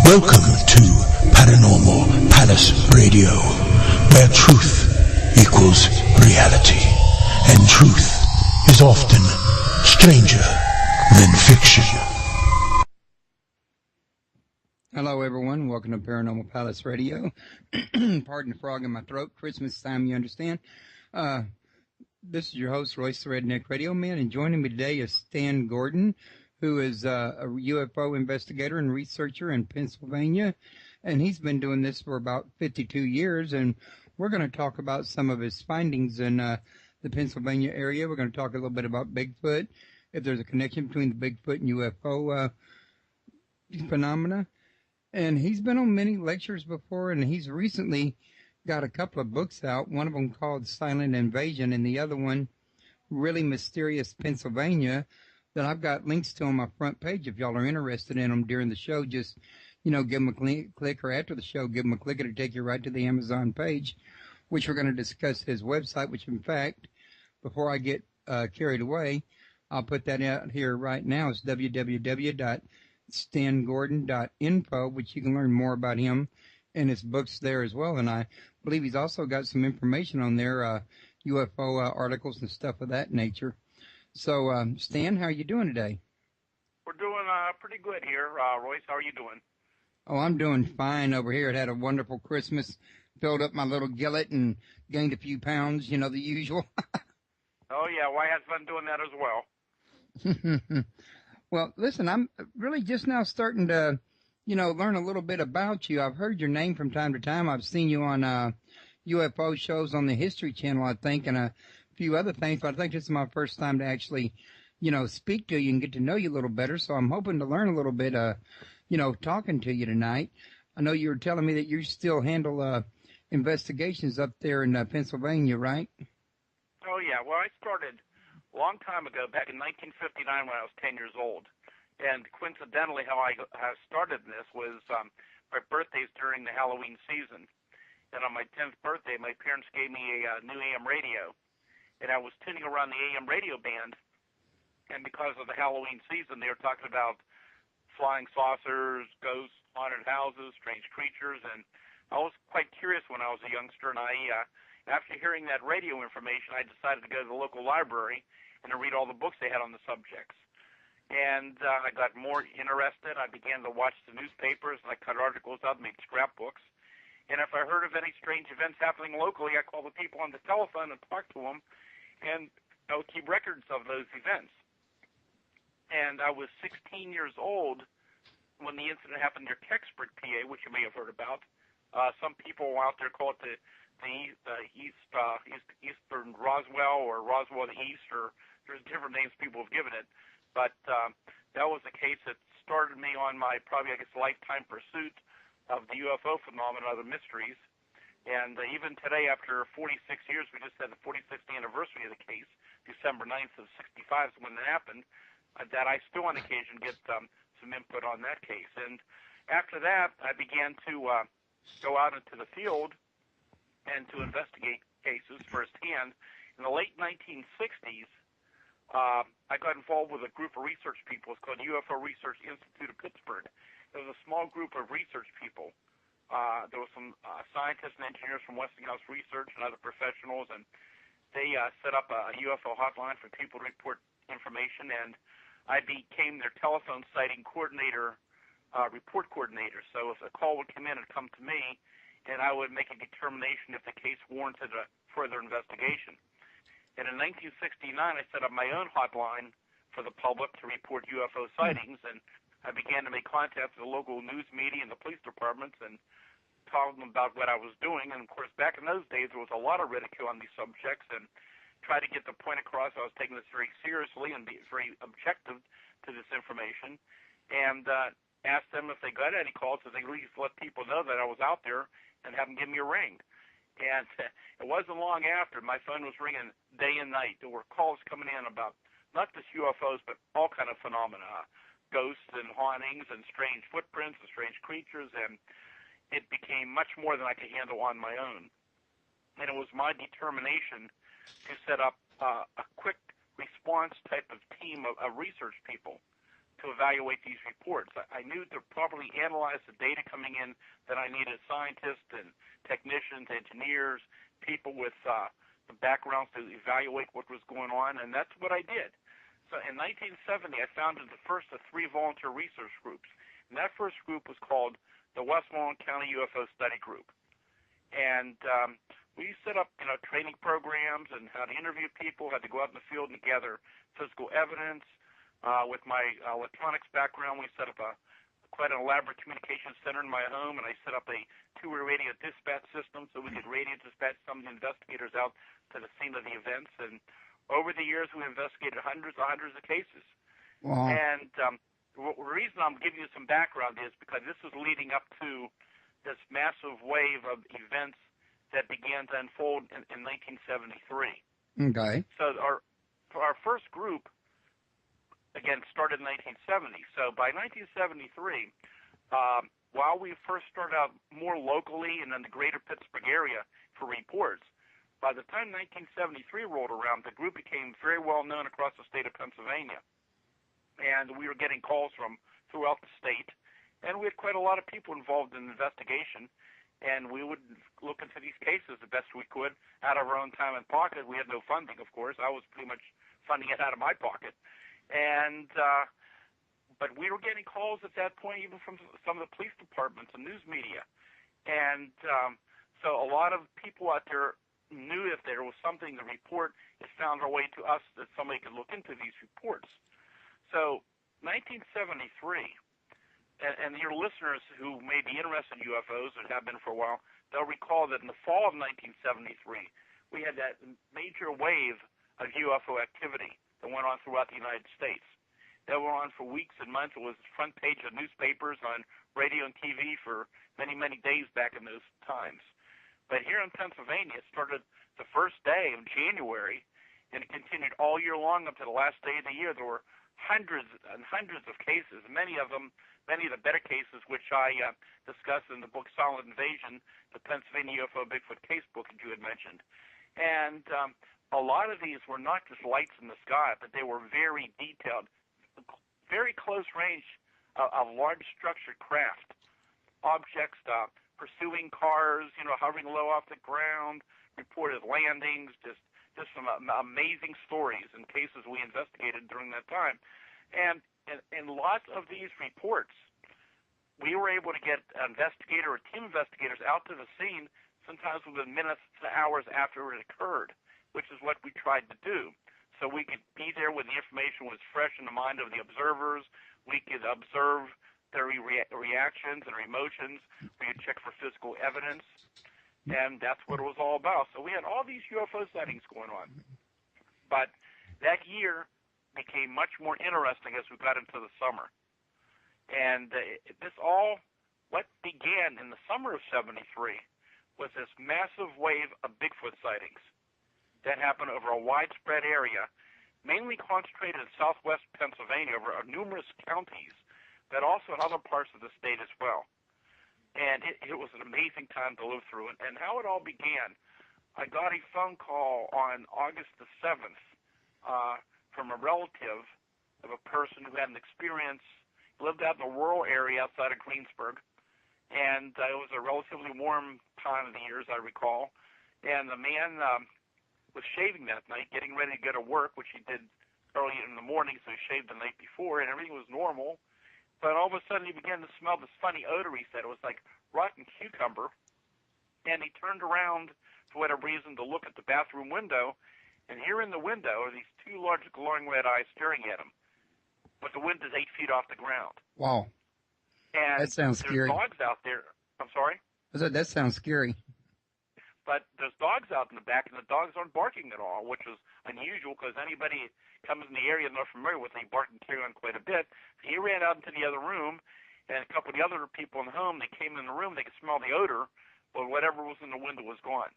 Welcome to Paranormal Palace Radio, where truth equals reality, and truth is often stranger than fiction. Hello, everyone. Welcome to Paranormal Palace Radio. Pardon the frog in my throat. Christmas time, you understand. This is your host, Royce the Redneck Radio Man, and joining me today is Stan Gordan, who is a UFO investigator and researcher in Pennsylvania, and he's been doing this for about 52 years, and we're going to talk about some of his findings in the Pennsylvania area. We're going to talk a little bit about Bigfoot, if there's a connection between the Bigfoot and UFO phenomena. And he's been on many lectures before, and he's recently got a couple of books out, one of them called Silent Invasion, and the other one, Really Mysterious Pennsylvania, that I've got links to on my front page. If y'all are interested in them during the show, just, give them a click, or after the show, give them a click. It'll take you right to the Amazon page, which we're going to discuss his website, which, in fact, before I get carried away, I'll put that out here right now. It's www.stangordan.info, which you can learn more about him and his books there as well. And I believe he's also got some information on there, UFO articles and stuff of that nature. So, Stan, how are you doing today? We're doing pretty good here. Royce, how are you doing? Oh, I'm doing fine over here. I had a wonderful Christmas, filled up my little gillet and gained a few pounds, the usual. Oh, yeah, well, I had fun doing that as well. Well, listen, I'm really just now starting to, learn a little bit about you. I've heard your name from time to time. I've seen you on UFO shows on the History Channel, I think, and a few other things, but I think this is my first time to actually, speak to you and get to know you a little better. So I'm hoping to learn a little bit, talking to you tonight. I know you were telling me that you still handle investigations up there in Pennsylvania, right? Oh, yeah. Well, I started a long time ago, back in 1959 when I was 10 years old. And coincidentally, how I started this was my birthday's during the Halloween season. And on my 10th birthday, my parents gave me a new AM radio. And I was tuning around the AM radio band, and because of the Halloween season, they were talking about flying saucers, ghosts, haunted houses, strange creatures, and I was quite curious when I was a youngster, and after hearing that radio information, I decided to go to the local library and to read all the books they had on the subjects. And I got more interested. I began to watch the newspapers, and I cut articles out and made scrapbooks. And if I heard of any strange events happening locally, I called the people on the telephone and talked to them, and I would keep records of those events. And I was 16 years old when the incident happened near Kecksburg, PA, which you may have heard about. Some people out there call it the Eastern Roswell, or Roswell the East, or there's different names people have given it. But that was the case that started me on my probably, lifetime pursuit of the UFO phenomenon, other mysteries. And even today, after 46 years, we just had the 46th anniversary of the case, December 9th of 65 is when it happened, that I still on occasion get some input on that case. And after that, I began to go out into the field and to investigate cases firsthand. In the late 1960s, I got involved with a group of research people. It's called UFO Research Institute of Pittsburgh. It was a small group of research people. There were some scientists and engineers from Westinghouse Research and other professionals, and they set up a UFO hotline for people to report information, and I became their telephone sighting coordinator, report coordinator. So if a call would come in, it'd come to me, and I would make a determination if the case warranted a further investigation. And in 1969, I set up my own hotline for the public to report UFO sightings, and I began to make contact with the local news media and the police departments and talk them about what I was doing. And, of course, back in those days, there was a lot of ridicule on these subjects, and try to get the point across I was taking this very seriously and be very objective to this information, and ask them if they got any calls, so they at least let people know that I was out there and have them give me a ring. And it wasn't long after my phone was ringing day and night. There were calls coming in about not just UFOs, but all kind of phenomena, ghosts and hauntings and strange footprints and strange creatures, and it became much more than I could handle on my own. And it was my determination to set up a quick response type of team of research people to evaluate these reports. I knew to properly analyze the data coming in that I needed scientists and technicians, engineers, people with the backgrounds to evaluate what was going on, and that's what I did. So in 1970, I founded the first of 3 volunteer research groups, and that first group was called the Westmoreland County UFO Study Group. And we set up, training programs and how to interview people, how to go out in the field and gather physical evidence. With my electronics background, we set up quite an elaborate communications center in my home, and I set up a 2-way radio dispatch system so we could radio dispatch some of the investigators out to the scene of the events. And over the years, we investigated hundreds of cases. Wow. And the reason I'm giving you some background is because this is leading up to this massive wave of events that began to unfold in 1973. Okay. So our first group, again, started in 1970. So by 1973, while we first started out more locally and in the greater Pittsburgh area for reports, by the time 1973 rolled around, the group became very well known across the state of Pennsylvania. And we were getting calls from throughout the state. And we had quite a lot of people involved in the investigation. And we would look into these cases the best we could out of our own time and pocket. We had no funding, of course. I was pretty much funding it out of my pocket. And but we were getting calls at that point even from some of the police departments and news media. And so a lot of people out there knew if there was something to report, it found our way to us that somebody could look into these reports. So 1973, and your listeners who may be interested in UFOs or have been for a while, they'll recall that in the fall of 1973, we had that major wave of UFO activity that went on throughout the United States. That went on for weeks and months. It was the front page of newspapers, on radio and TV for many, many days back in those times. But here in Pennsylvania, it started the first day of January, and it continued all year long up to the last day of the year. There were hundreds and hundreds of cases, many of the better cases, which I discussed in the book Solid Invasion, the Pennsylvania UFO Bigfoot Case book that you had mentioned. And a lot of these were not just lights in the sky, but they were very detailed, very close range of large structured craft, objects pursuing cars, hovering low off the ground, reported landings, just some amazing stories and cases we investigated during that time. And in lots of these reports, we were able to get an investigator or team investigators out to the scene sometimes within minutes to hours after it occurred, which is what we tried to do. So we could be there when the information was fresh in the mind of the observers. We could observe their reactions and their emotions. We could check for physical evidence. And that's what it was all about. So we had all these UFO sightings going on. But that year became much more interesting as we got into the summer. And what began in the summer of 73 was this massive wave of Bigfoot sightings that happened over a widespread area, mainly concentrated in southwest Pennsylvania over numerous counties, but also in other parts of the state as well. And it was an amazing time to live through. And how it all began, I got a phone call on August the 7th from a relative of a person who had an experience, lived out in a rural area outside of Greensburg, and it was a relatively warm time of the year, as I recall. And the man was shaving that night, getting ready to go to work, which he did early in the morning, so he shaved the night before, and everything was normal. But all of a sudden, he began to smell this funny odor. He said it was like rotten cucumber. And he turned around, for whatever reason, to look at the bathroom window. And here in the window are these 2 large glowing red eyes staring at him. But the window is 8 feet off the ground. Wow. And that sounds scary. There's dogs out there. I'm sorry? That sounds scary. But there's dogs out in the back, and the dogs aren't barking at all, which is unusual because anybody comes in the area not familiar with it, they bark and carry on quite a bit. So he ran out into the other room, and a couple of the other people in the home, they came in the room, they could smell the odor, but whatever was in the window was gone.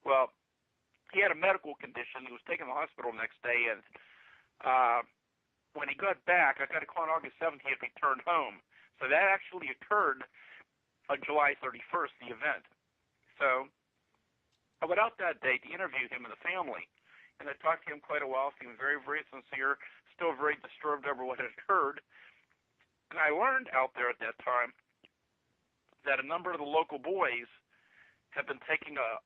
Well, he had a medical condition. He was taken to the hospital the next day, and when he got back, I got a call on August 7th, he had returned home. So that actually occurred on July 31st, the event. So I went out that day to interview him and the family, and I talked to him quite a while, seemed very, very sincere, still very disturbed over what had occurred. And I learned out there at that time that a number of the local boys had been taking a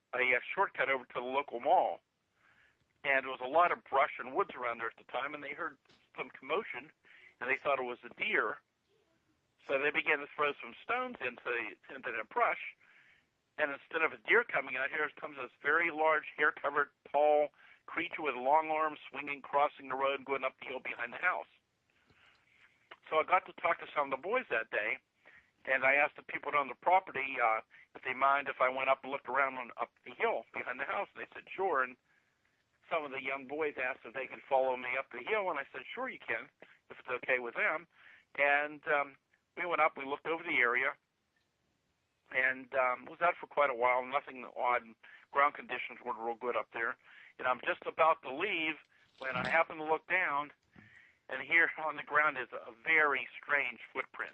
shortcut over to the local mall. And there was a lot of brush and woods around there at the time, and they heard some commotion, and they thought it was a deer. So they began to throw some stones into the brush, and instead of a deer coming out, here comes this very large, hair-covered, tall creature with long arms swinging, crossing the road, going up the hill behind the house. So I got to talk to some of the boys that day, and I asked the people on the property if they mind if I went up and looked around up the hill behind the house. And they said, sure. And some of the young boys asked if they could follow me up the hill, and I said, sure, you can, if it's okay with them. And we went up, we looked over the area, and was out for quite a while, nothing odd. Ground conditions weren't real good up there. And I'm just about to leave when I happen to look down, and here on the ground is a very strange footprint.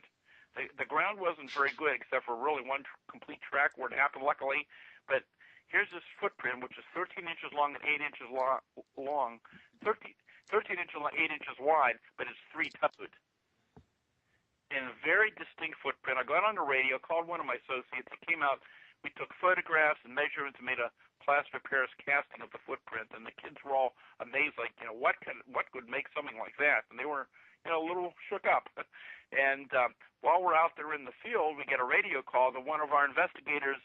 The ground wasn't very good except for really one complete track where it happened, luckily. But here's this footprint, which is 13 inches long and 8 inches long, 13 inches long, 8 inches wide, but it's three-toed. In a very distinct footprint. I got on the radio, called one of my associates. He came out. We took photographs and measurements and made a plaster of Paris casting of the footprint. And the kids were all amazed, like, what could make something like that? And they were, a little shook up. And while we're out there in the field, we get a radio call that one of our investigators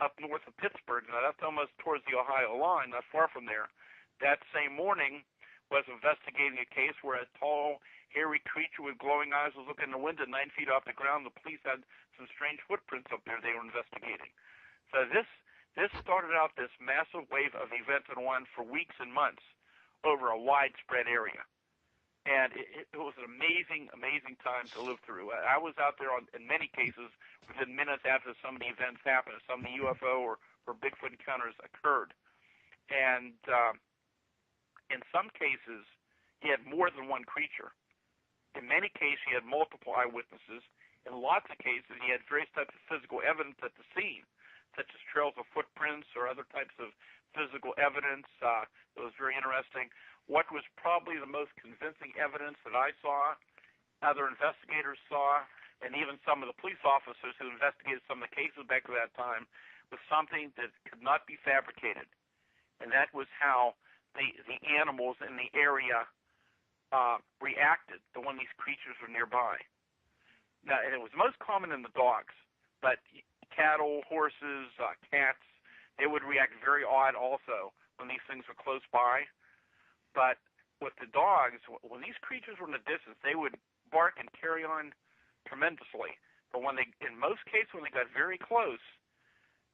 up north of Pittsburgh, now that's almost towards the Ohio line, not far from there, that same morning was investigating a case where a tall, hairy creature with glowing eyes was looking in the window 9 feet off the ground. The police had some strange footprints up there they were investigating. So this started out this massive wave of events and went on for weeks and months over a widespread area. And it was an amazing, amazing time to live through. I was out there in many cases within minutes after some of the events happened, some of the UFO or Bigfoot encounters occurred. And in some cases, he had more than one creature. In many cases, he had multiple eyewitnesses. In lots of cases, he had various types of physical evidence at the scene, such as trails of footprints or other types of physical evidence. That was very interesting. What was probably the most convincing evidence that I saw, other investigators saw, and even some of the police officers who investigated some of the cases back at that time, was something that could not be fabricated. And that was how the animals in the area reacted to when these creatures were nearby. Now, and it was most common in the dogs, but cattle, horses, cats, they would react very odd also when these things were close by. But with the dogs, when these creatures were in the distance, they would bark and carry on tremendously. But in most cases, when they got very close,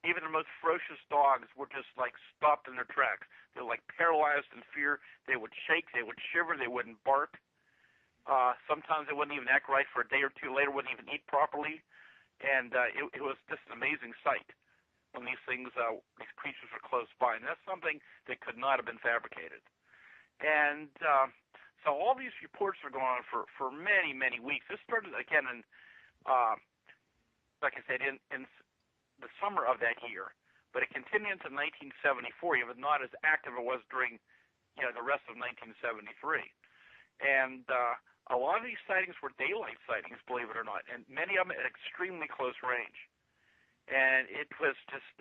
even the most ferocious dogs were just like stopped in their tracks. They were like paralyzed in fear. They would shake, they would shiver, they wouldn't bark. Sometimes they wouldn't even act right for a day or two later, wouldn't even eat properly. And it was just an amazing sight when these creatures were close by. And that's something that could not have been fabricated. And so all these reports were going on for many, many weeks. This started again in, like I said, in the summer of that year, but it continued into 1974. It was not as active as it was during, the rest of 1973. And a lot of these sightings were daylight sightings, believe it or not, and many of them at extremely close range. And it was just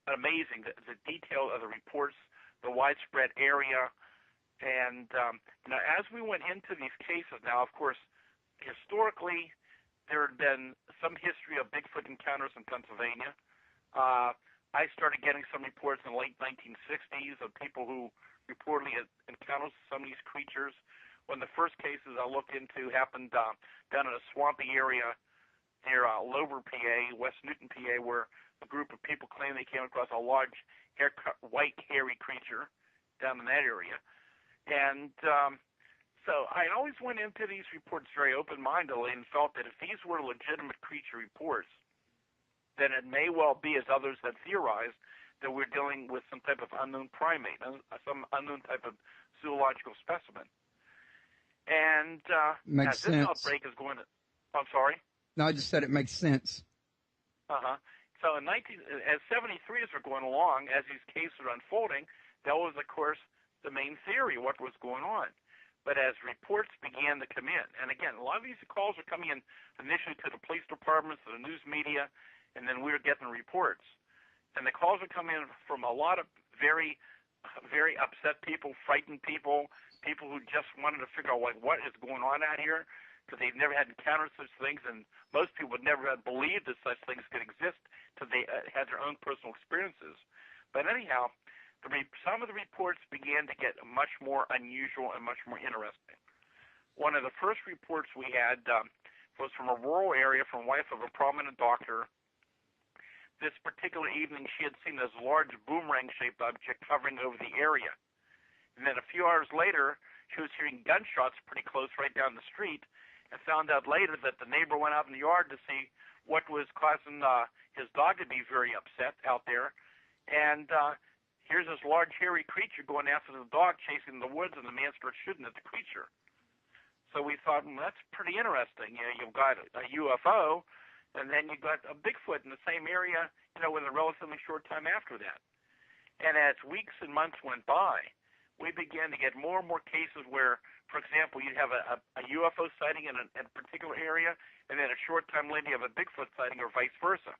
amazing, the detail of the reports, the widespread area. And as we went into these cases now, of course, historically, there had been some history of Bigfoot encounters in Pennsylvania. I started getting some reports in the late 1960s of people who reportedly had encountered some of these creatures. One of the first cases I looked into happened down in a swampy area near Lover, PA, West Newton, PA, where a group of people claimed they came across a large, white, hairy creature down in that area. And so I always went into these reports very open-mindedly and felt that if these were legitimate creature reports, then it may well be, as others have theorized, that we're dealing with some type of unknown primate, some unknown type of zoological specimen. And makes this sense. Outbreak is going to... I'm sorry? No, I just said it makes sense. So as 73 as we're going along, as these cases are unfolding, there was, of course, the main theory, what was going on. But as reports began to come in, and again, a lot of these calls are coming in initially to the police departments, to the news media, and then we were getting reports. And the calls are coming in from a lot of very, very upset people, frightened people, people who just wanted to figure out, like, what is going on out here, because they've never had encountered such things, and most people would never have believed that such things could exist until they had their own personal experiences. But anyhow, some of the reports began to get much more unusual and much more interesting. One of the first reports we had was from a rural area from the wife of a prominent doctor. This particular evening, she had seen this large boomerang-shaped object hovering over the area. And then a few hours later, she was hearing gunshots pretty close right down the street, and found out later that the neighbor went out in the yard to see what was causing his dog to be very upset out there. And here's this large, hairy creature going after the dog, chasing the woods, and the man starts shooting at the creature. So we thought, well, that's pretty interesting. You know, you've got a UFO, and then you've got a Bigfoot in the same area, you know, within a relatively short time after that. And as weeks and months went by, we began to get more and more cases where, for example, you'd have a UFO sighting in a particular area, and then a short time later you have a Bigfoot sighting, or vice versa.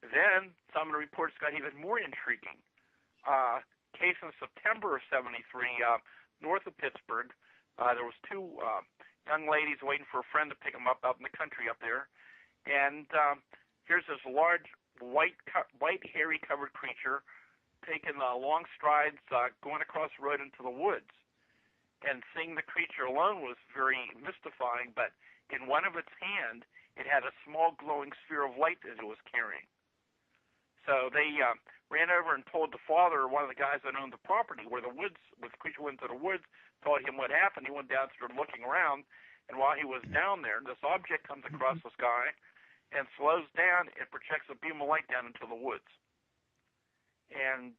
Then some of the reports got even more intriguing. Case in September of '73, north of Pittsburgh, there was two young ladies waiting for a friend to pick them up out in the country up there, and here's this large white hairy covered creature taking long strides, going across the road into the woods. And seeing the creature alone was very mystifying, but in one of its hand, it had a small glowing sphere of light that it was carrying. So they ran over and told the father, one of the guys that owned the property, where the creature went into the woods, told him what happened. He went down, started looking around, and while he was down there, this object comes across the sky and slows down and projects a beam of light down into the woods. And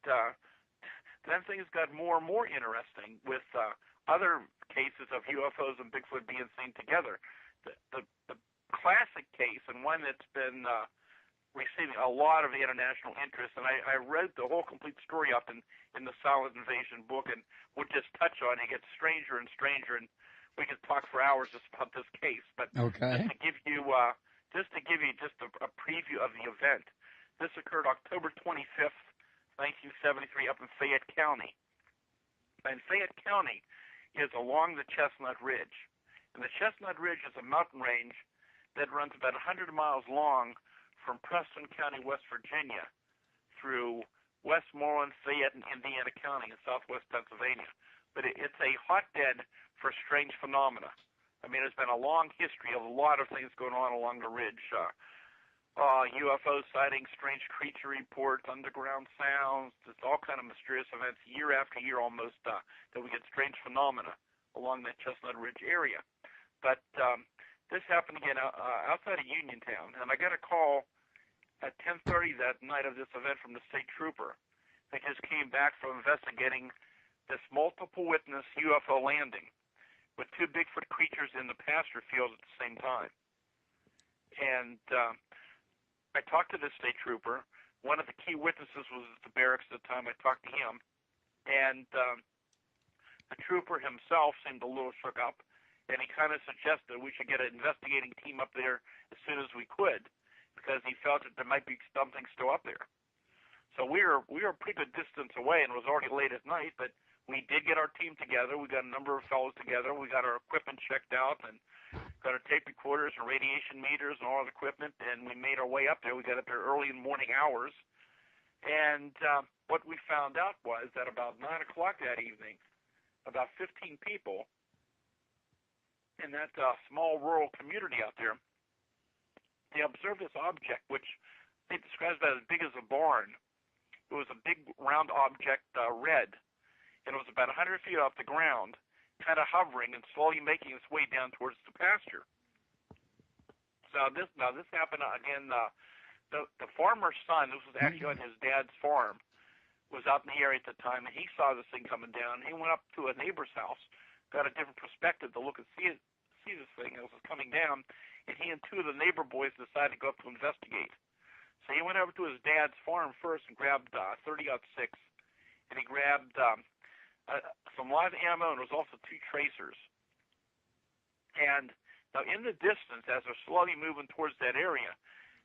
then things got more and more interesting with other cases of UFOs and Bigfoot being seen together. The classic case, and one that's been receiving a lot of international interest, and I wrote the whole complete story up in the Silent Invasion book, and we'll just touch on it. It gets stranger and stranger, and we could talk for hours just about this case. But okay. just to give you a preview of the event, this occurred October 25th, 1973, up in Fayette County. And Fayette County is along the Chestnut Ridge. And the Chestnut Ridge is a mountain range that runs about 100 miles long from Preston County, West Virginia, through Westmoreland, Fayette, and Indiana County in southwest Pennsylvania. But it's a hotbed for strange phenomena. I mean, there's been a long history of a lot of things going on along the ridge. UFO sightings, strange creature reports, underground sounds, just all kind of mysterious events year after year almost that we get strange phenomena along that Chestnut Ridge area. But this happened again outside of Uniontown, and I got a call at 10:30 that night of this event from the state trooper. They just came back from investigating this multiple witness UFO landing with two Bigfoot creatures in the pasture field at the same time. And I talked to this state trooper. One of the key witnesses was at the barracks at the time. I talked to him, and the trooper himself seemed a little shook up, and he kind of suggested we should get an investigating team up there as soon as we could, because he felt that there might be something still up there. So we were a pretty good distance away, and it was already late at night, but we did get our team together. We got a number of fellows together. We got our equipment checked out, and got our tape recorders and radiation meters and all the equipment, and we made our way up there. We got up there early in the morning hours, and what we found out was that about 9 o'clock that evening, about 15 people in that small rural community out there, they observed this object, which they described as big as a barn. It was a big round object, red, and it was about 100 feet off the ground, kind of hovering and slowly making its way down towards the pasture. So this happened again. The farmer's son, this was actually on his dad's farm, was out in the area at the time, and he saw this thing coming down. He went up to a neighbor's house, got a different perspective to look and see this thing as it was coming down, and he and two of the neighbor boys decided to go up to investigate. So he went over to his dad's farm first and grabbed 30-06, and he grabbed some live ammo, and there was also 2 tracers. And now in the distance, as they're slowly moving towards that area,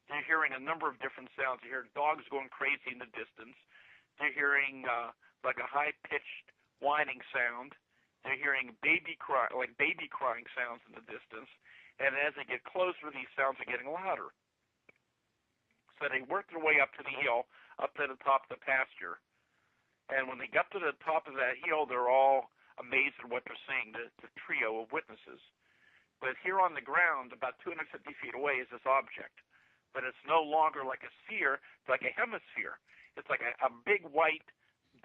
they're hearing a number of different sounds. You hear dogs going crazy in the distance. They're hearing like a high-pitched whining sound. They're hearing baby crying sounds in the distance. And as they get closer, these sounds are getting louder. So they worked their way up to the hill, up to the top of the pasture. And when they got to the top of that hill, they're all amazed at what they're seeing, the trio of witnesses. But here on the ground, about 250 feet away, is this object. But it's no longer like a sphere, it's like a hemisphere. It's like a big white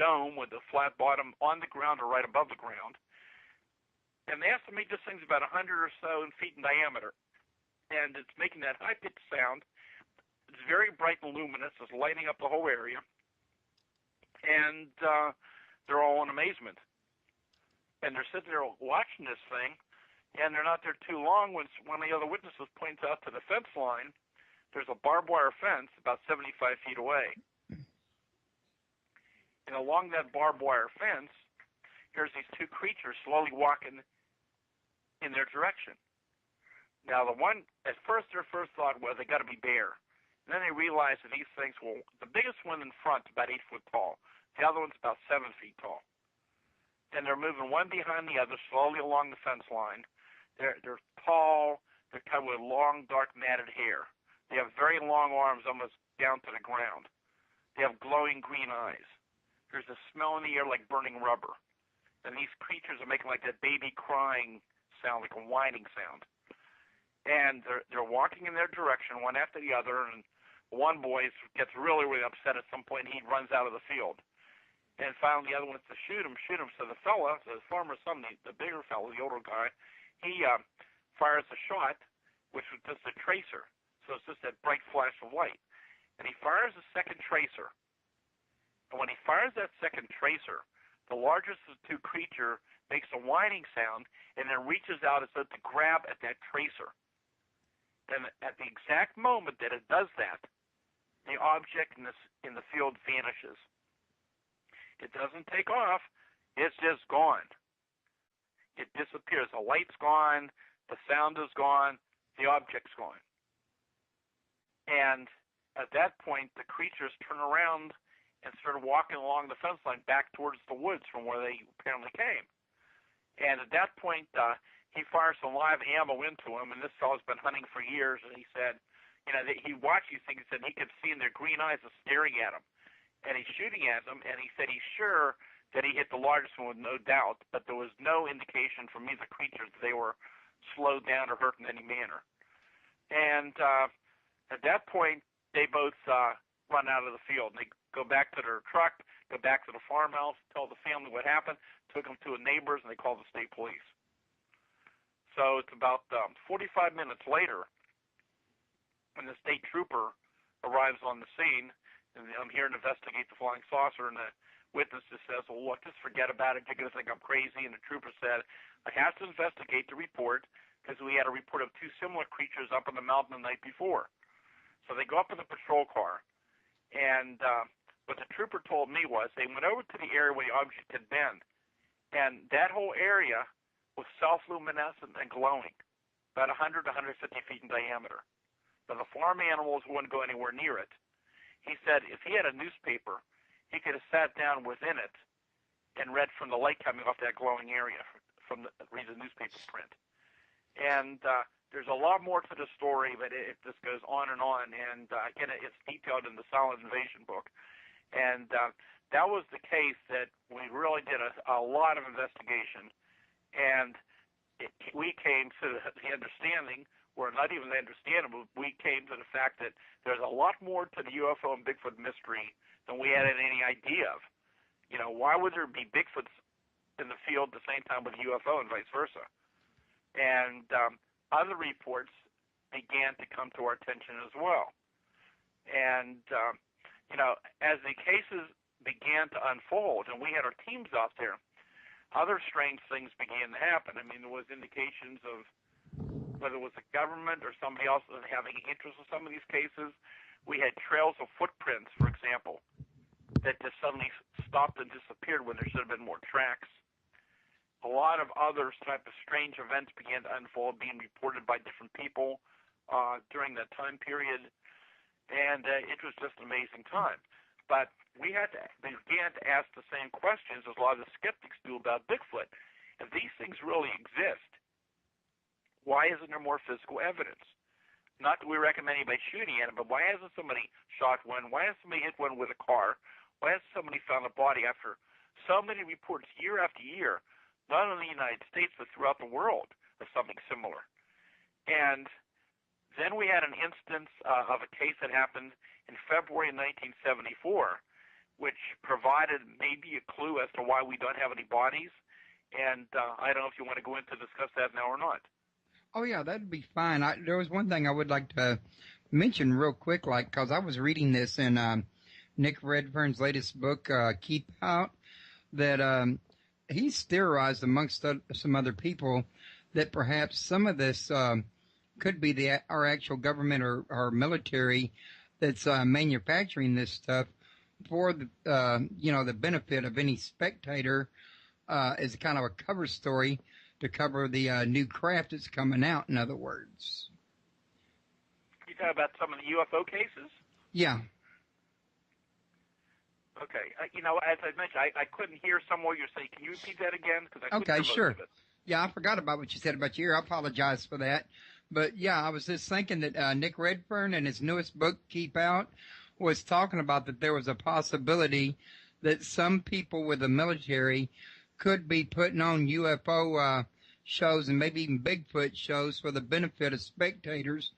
dome with a flat bottom on the ground or right above the ground. And they estimate this thing's about 100 or so feet in diameter. And it's making that high-pitched sound. It's very bright and luminous. It's lighting up the whole area. And they're all in amazement. And they're sitting there watching this thing, and they're not there too long when one of the other witnesses points out to the fence line, there's a barbed wire fence about 75 feet away. And along that barbed wire fence, here's these 2 creatures slowly walking in their direction. Now, at first, their first thought was they got to be bear. And then they realized that these things were, the biggest one in front, about 8 foot tall. The other one's about 7 feet tall. And they're moving one behind the other slowly along the fence line. They're tall. They're covered with long, dark, matted hair. They have very long arms almost down to the ground. They have glowing green eyes. There's a smell in the air like burning rubber. And these creatures are making like that baby crying sound, like a whining sound. And they're walking in their direction, one after the other, and one boy gets really, really upset at some point, and he runs out of the field. And finally, the other one wants to shoot him. So the fella, the farmer's son, the bigger fellow, the older guy, he fires a shot, which was just a tracer. So it's just that bright flash of light. And he fires a second tracer. And when he fires that second tracer, the largest of the 2 creature makes a whining sound and then reaches out as though to grab at that tracer. And at the exact moment that it does that, the object in the field vanishes. It doesn't take off. It's just gone. It disappears. The light's gone. The sound is gone. The object's gone. And at that point, the creatures turn around and started walking along the fence line back towards the woods from where they apparently came. And at that point, he fired some live ammo into him, and this fellow's been hunting for years, and he said, he watched these things, and he kept seeing their green eyes staring at him. And he's shooting at them, and he said he's sure that he hit the largest one with no doubt, but there was no indication from either creatures that they were slowed down or hurt in any manner. And at that point, they both run out of the field. And they go back to their truck, go back to the farmhouse, tell the family what happened, took them to a neighbor's, and they called the state police. So it's about 45 minutes later when the state trooper arrives on the scene, and I'm here to investigate the flying saucer, and the witness just says, well, look, just forget about it. You're going to think I'm crazy. And the trooper said, I have to investigate the report because we had a report of 2 similar creatures up in the mountain the night before. So they go up in the patrol car, and what the trooper told me was they went over to the area where the object had been, and that whole area was self-luminescent and glowing, about 100 to 150 feet in diameter. But the farm animals wouldn't go anywhere near it. He said if he had a newspaper, he could have sat down within it and read from the light coming off that glowing area, read the newspaper print. And there's a lot more to the story, but it just goes on. And again, it's detailed in the Silent Invasion book. And that was the case that we really did a lot of investigation. And we came to the understanding, or not even the understanding, but we came to the fact that there's a lot more to the UFO and Bigfoot mystery than we had any idea of. Why would there be Bigfoots in the field at the same time with a UFO and vice versa? And other reports began to come to our attention as well. And, as the cases began to unfold, and we had our teams out there, other strange things began to happen. I mean, there was indications of whether it was the government or somebody else having interest in some of these cases. We had trails of footprints, for example, that just suddenly stopped and disappeared when there should have been more tracks. A lot of other type of strange events began to unfold, being reported by different people during that time period, and it was just an amazing time. But we began to ask the same questions as a lot of the skeptics do about Bigfoot. If these things really exist, why isn't there more physical evidence? Not that we recommend anybody shooting at it, but why hasn't somebody shot one? Why hasn't somebody hit one with a car? Why hasn't somebody found a body after so many reports year after year, not only in the United States, but throughout the world, of something similar? And then we had an instance of a case that happened in February of 1974, which provided maybe a clue as to why we don't have any bodies. And I don't know if you want to go in to discuss that now or not. Oh, yeah, that'd be fine. There was one thing I would like to mention real quick, because I was reading this in Nick Redfern's latest book, Keep Out, that he's theorized amongst some other people that perhaps some of this could be our actual government or military that's manufacturing this stuff for the the benefit of any spectator as kind of a cover story to cover the new craft that's coming out, in other words. You talk about some of the UFO cases? Yeah. Okay. As I mentioned, I couldn't hear somewhere you're saying. Can you repeat that again? Okay, sure. Yeah, I forgot about what you said about your ear. I apologize for that. But, yeah, I was just thinking that Nick Redfern in his newest book, Keep Out, was talking about that there was a possibility that some people with the military could be putting on UFO shows and maybe even Bigfoot shows for the benefit of spectators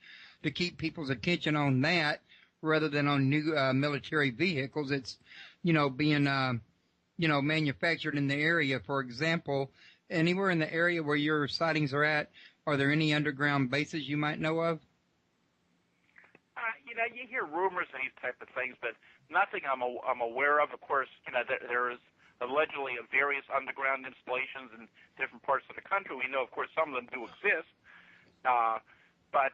to keep people's attention on that rather than on new military vehicles. It's, being, manufactured in the area. For example, anywhere in the area where your sightings are there any underground bases you might know of? You hear rumors of these type of things, but nothing I'm aware of. Of course, there is allegedly various underground installations in different parts of the country. We know, of course, some of them do exist, but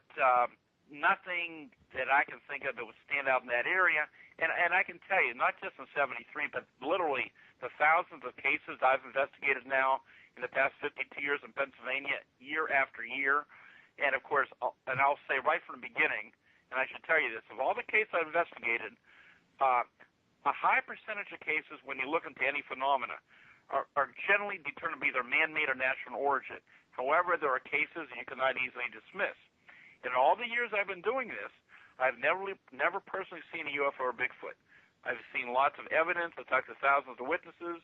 nothing that I can think of that would stand out in that area. And I can tell you, not just in 73, but literally the thousands of cases I've investigated now in the past 52 years in Pennsylvania, year after year. And, of course, I'll say right from the beginning, and I should tell you this, of all the cases I've investigated, a high percentage of cases, when you look into any phenomena, are generally determined to be either man-made or natural origin. However, there are cases you cannot easily dismiss. In all the years I've been doing this, I've never personally seen a UFO or Bigfoot. I've seen lots of evidence. I've talked to thousands of witnesses.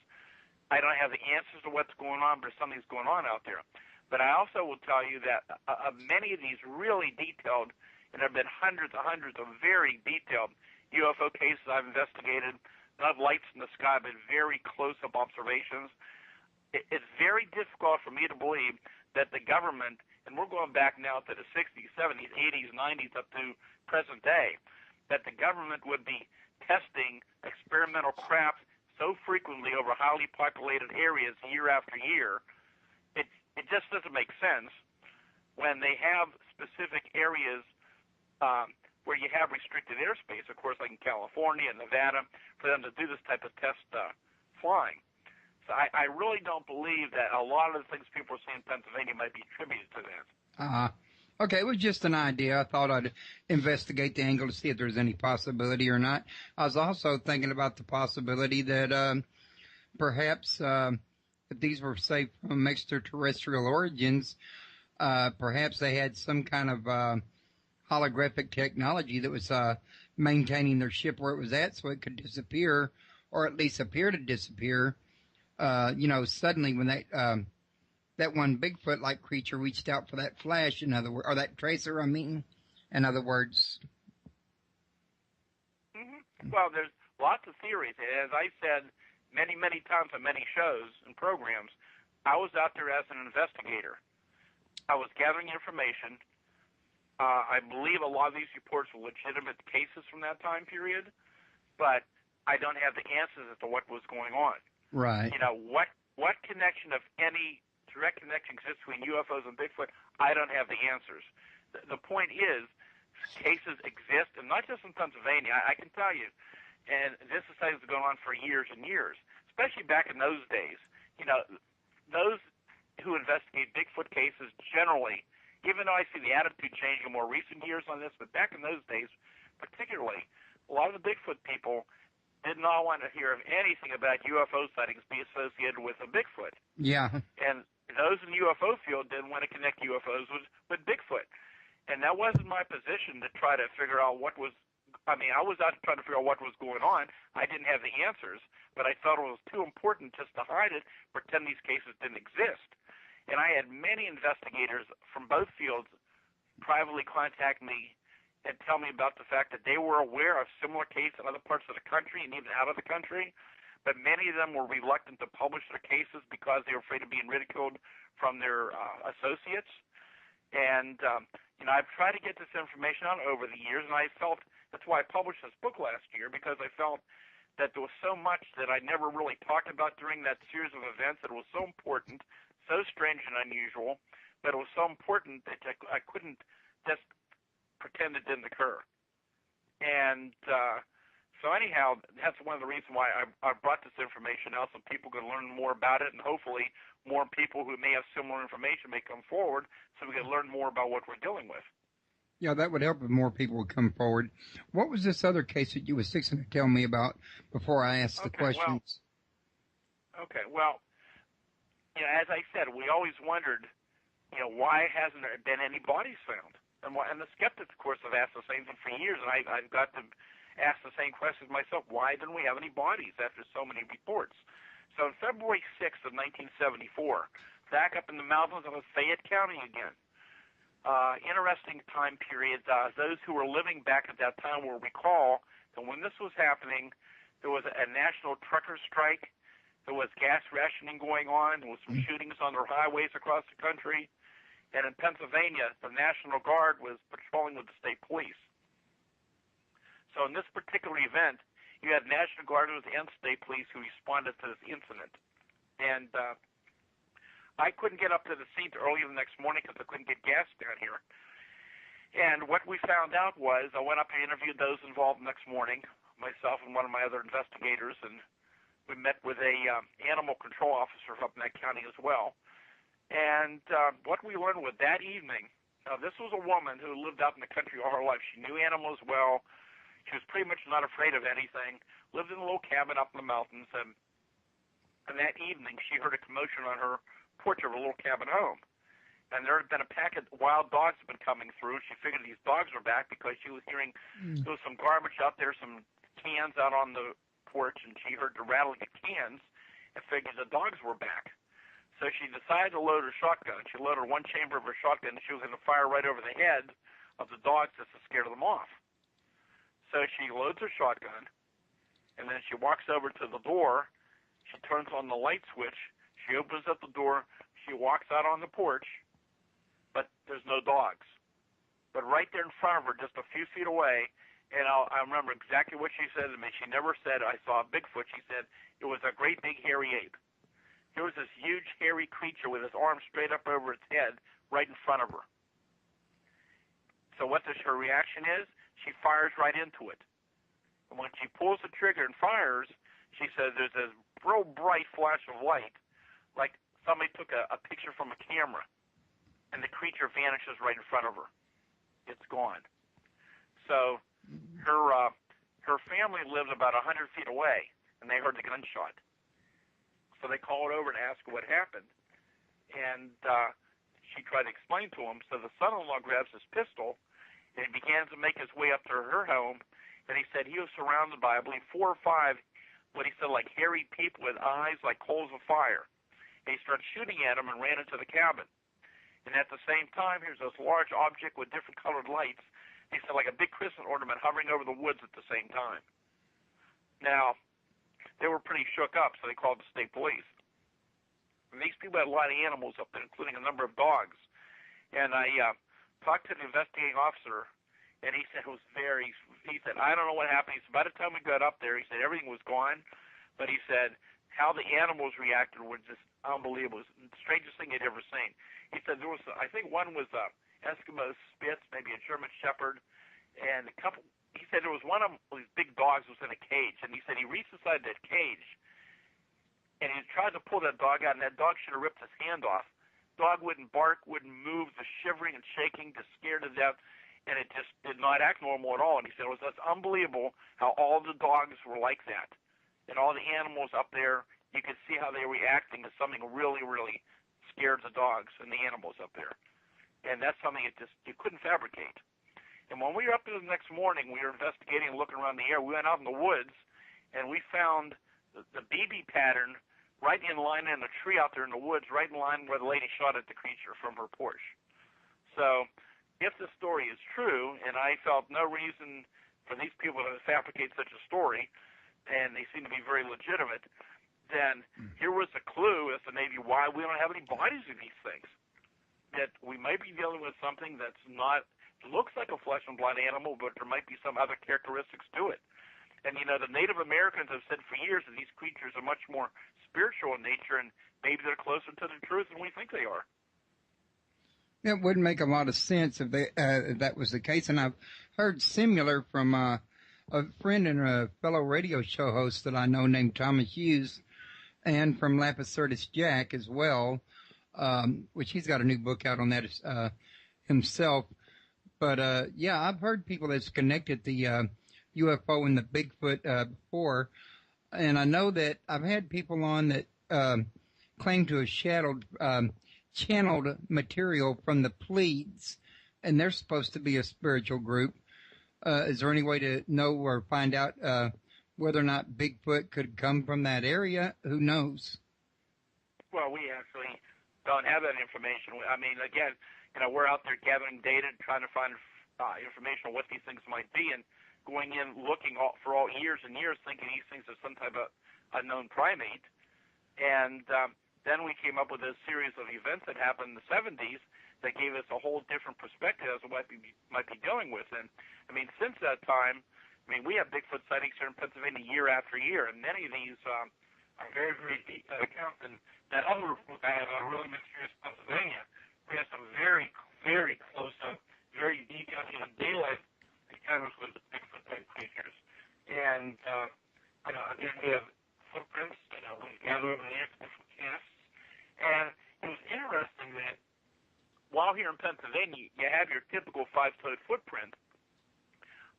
I don't have the answers to what's going on, but something's going on out there. But I also will tell you that many of these really detailed, and there have been hundreds and hundreds of very detailed UFO cases I've investigated, not lights in the sky, but very close-up observations. It's very difficult for me to believe that the government, and we're going back now to the 60s, 70s, 80s, 90s, up to present day, that the government would be testing experimental craft so frequently over highly populated areas year after year. It just doesn't make sense when they have specific areas where you have restricted airspace, of course, like in California and Nevada, for them to do this type of test flying. So I really don't believe that a lot of the things people are seeing in Pennsylvania might be attributed to that. Okay, it was just an idea. I thought I'd investigate the angle to see if there's any possibility or not. I was also thinking about the possibility that perhaps if these were, say, from extraterrestrial origins, perhaps they had some kind of holographic technology that was maintaining their ship where it was at so it could disappear, or at least appear to disappear, suddenly when that one Bigfoot-like creature reached out for that flash, in other words, or that tracer, in other words. Mm-hmm. Well, there's lots of theories. As I said many, many times on many shows and programs, I was out there as an investigator. I was gathering information. I believe a lot of these reports were legitimate cases from that time period, but I don't have the answers as to what was going on. Right. What connection, if any, direct connection exists between UFOs and Bigfoot? I don't have the answers. The point is, cases exist, and not just in Pennsylvania. I can tell you, And this is something that's going on for years and years, especially back in those days. You know, those who investigate Bigfoot cases generally, even though I see the attitude change in more recent years on this, but back in those days particularly, a lot of the Bigfoot people did not want to hear of anything about UFO sightings be associated with a Bigfoot. Yeah. And those in the UFO field didn't want to connect UFOs with Bigfoot. And that wasn't my position to try to figure out what was, I mean, I was out trying to figure out what was going on. I didn't have the answers, but I thought it was too important just to hide it, pretend these cases didn't exist. And I had many investigators from both fields privately contact me and tell me about the fact that they were aware of similar cases in other parts of the country and even out of the country, but many of them were reluctant to publish their cases because they were afraid of being ridiculed from their associates. And, you know, I've tried to get this information out over the years, and I felt that's why I published this book last year, because I felt that there was so much that I never really talked about during that series of events that was so important, so strange and unusual, but it was so important that I couldn't just pretend it didn't occur. And so anyhow, that's one of the reasons why I brought this information out, so people can learn more about it, and hopefully more people who may have similar information may come forward so we can learn more about what we're dealing with. Yeah, that would help if more people would come forward. What was this other case that you were fixing to tell me about before I asked the questions? Well, you know, as I said, we always wondered, you know, why hasn't there been any bodies found? And the skeptics, of course, have asked the same thing for years, and I've got to ask the same questions myself. Why didn't we have any bodies after so many reports? So on February 6th of 1974, back up in the mountains of Fayette County again, interesting time period. Those who were living back at that time will recall that when this was happening, there was a national trucker strike. There was gas rationing going on. There was some shootings on their highways across the country. And in Pennsylvania, the National Guard was patrolling with the state police. So in this particular event, you had National Guard and state police who responded to this incident. And I couldn't get up to the scene early the next morning because I couldn't get gas down here. And what we found out was I went up and interviewed those involved the next morning, myself and one of my other investigators, and we met with a animal control officer up in that county as well. And what we learned was that evening, this was a woman who lived out in the country all her life. She knew animals well. She was pretty much not afraid of anything, lived in a little cabin up in the mountains, and that evening she heard a commotion on her porch of her little cabin home. And there had been a pack of wild dogs had been coming through. She figured these dogs were back because she was hearing there was some garbage out there, some cans out on the porch, and she heard the rattling of cans and figured the dogs were back. So she decided to load her shotgun. She loaded one chamber of her shotgun, and she was going to fire right over the head of the dogs just to scare them off. So she loads her shotgun, and then she walks over to the door. She turns on the light switch. She opens up the door. She walks out on the porch, but there's no dogs. But right there in front of her, just a few feet away, and I remember exactly what she said to me. She never said, I saw a Bigfoot. She said it was a great big hairy ape. There was this huge hairy creature with his arms straight up over its head right in front of her. So what her reaction is? She fires right into it. And when she pulls the trigger and fires, she says there's this real bright flash of light, like somebody took a picture from a camera, and the creature vanishes right in front of her. It's gone. So her family lived about 100 feet away, and they heard the gunshot. So they called over and asked what happened. And she tried to explain to him. So the son-in-law grabs his pistol, and he begins to make his way up to her home. And he said he was surrounded by, I believe, 4 or 5, what he said, like hairy people with eyes like coals of fire. And he started shooting at him and ran into the cabin. And at the same time, here's this large object with different colored lights. He said like a big Christmas ornament hovering over the woods at the same time. Now, they were pretty shook up, so they called the state police. And these people had a lot of animals up there, including a number of dogs. And I talked to the investigating officer, and he said he said, I don't know what happened. He said, by the time we got up there, he said everything was gone. But he said how the animals reacted was just unbelievable. It was the strangest thing he'd ever seen. He said there was, I think one was Eskimo Spitz, maybe a German Shepherd, and a couple. He said there was one of these big dogs was in a cage, and he said he reached inside that cage, and he tried to pull that dog out, and that dog should have ripped his hand off. Dog wouldn't bark, wouldn't move, the shivering and shaking, just scared to death, and it just did not act normal at all. And he said it was just unbelievable how all the dogs were like that, and all the animals up there, you could see how they were reacting to something really, really scared the dogs and the animals up there. And that's something you couldn't fabricate. And when we were up there the next morning, we were investigating and looking around the area. We went out in the woods, and we found the BB pattern right in line in a tree out there in the woods, right in line where the lady shot at the creature from her Porsche. So if the story is true, and I felt no reason for these people to fabricate such a story, and they seem to be very legitimate, then here was a clue as to maybe why we don't have any bodies of these things. That we might be dealing with something that's not, looks like a flesh and blood animal, but there might be some other characteristics to it. And, you know, the Native Americans have said for years that these creatures are much more spiritual in nature, and maybe they're closer to the truth than we think they are. It wouldn't make a lot of sense if that was the case. And I've heard similar from a friend and a fellow radio show host that I know named Thomas Hughes, and from Lapicertus Jack as well, which he's got a new book out on that himself. But, yeah, I've heard people that's connected the UFO and the Bigfoot before, and I know that I've had people on that claim to have channeled material from the Pleads, and they're supposed to be a spiritual group. Is there any way to know or find out whether or not Bigfoot could come from that area? Who knows? Well, we actually don't have that information. I mean, again, you know, we're out there gathering data and trying to find information on what these things might be, and going in looking for all years and years thinking these things are some type of unknown primate. And then we came up with a series of events that happened in the 70s that gave us a whole different perspective as to what we might be dealing with. And, I mean, since that time, I mean, we have Bigfoot sightings here in Pennsylvania year after year, and many of these are very, very detailed accounts. And that other report I have, Really Mysterious Pennsylvania, we have some very, very close-up, very detailed, you know, daylight encounters with Bigfoot type creatures. And, you know, again, we have footprints, you know, we gather over the years, different casts. And it was interesting that while here in Pennsylvania, you have your typical five-toed footprint,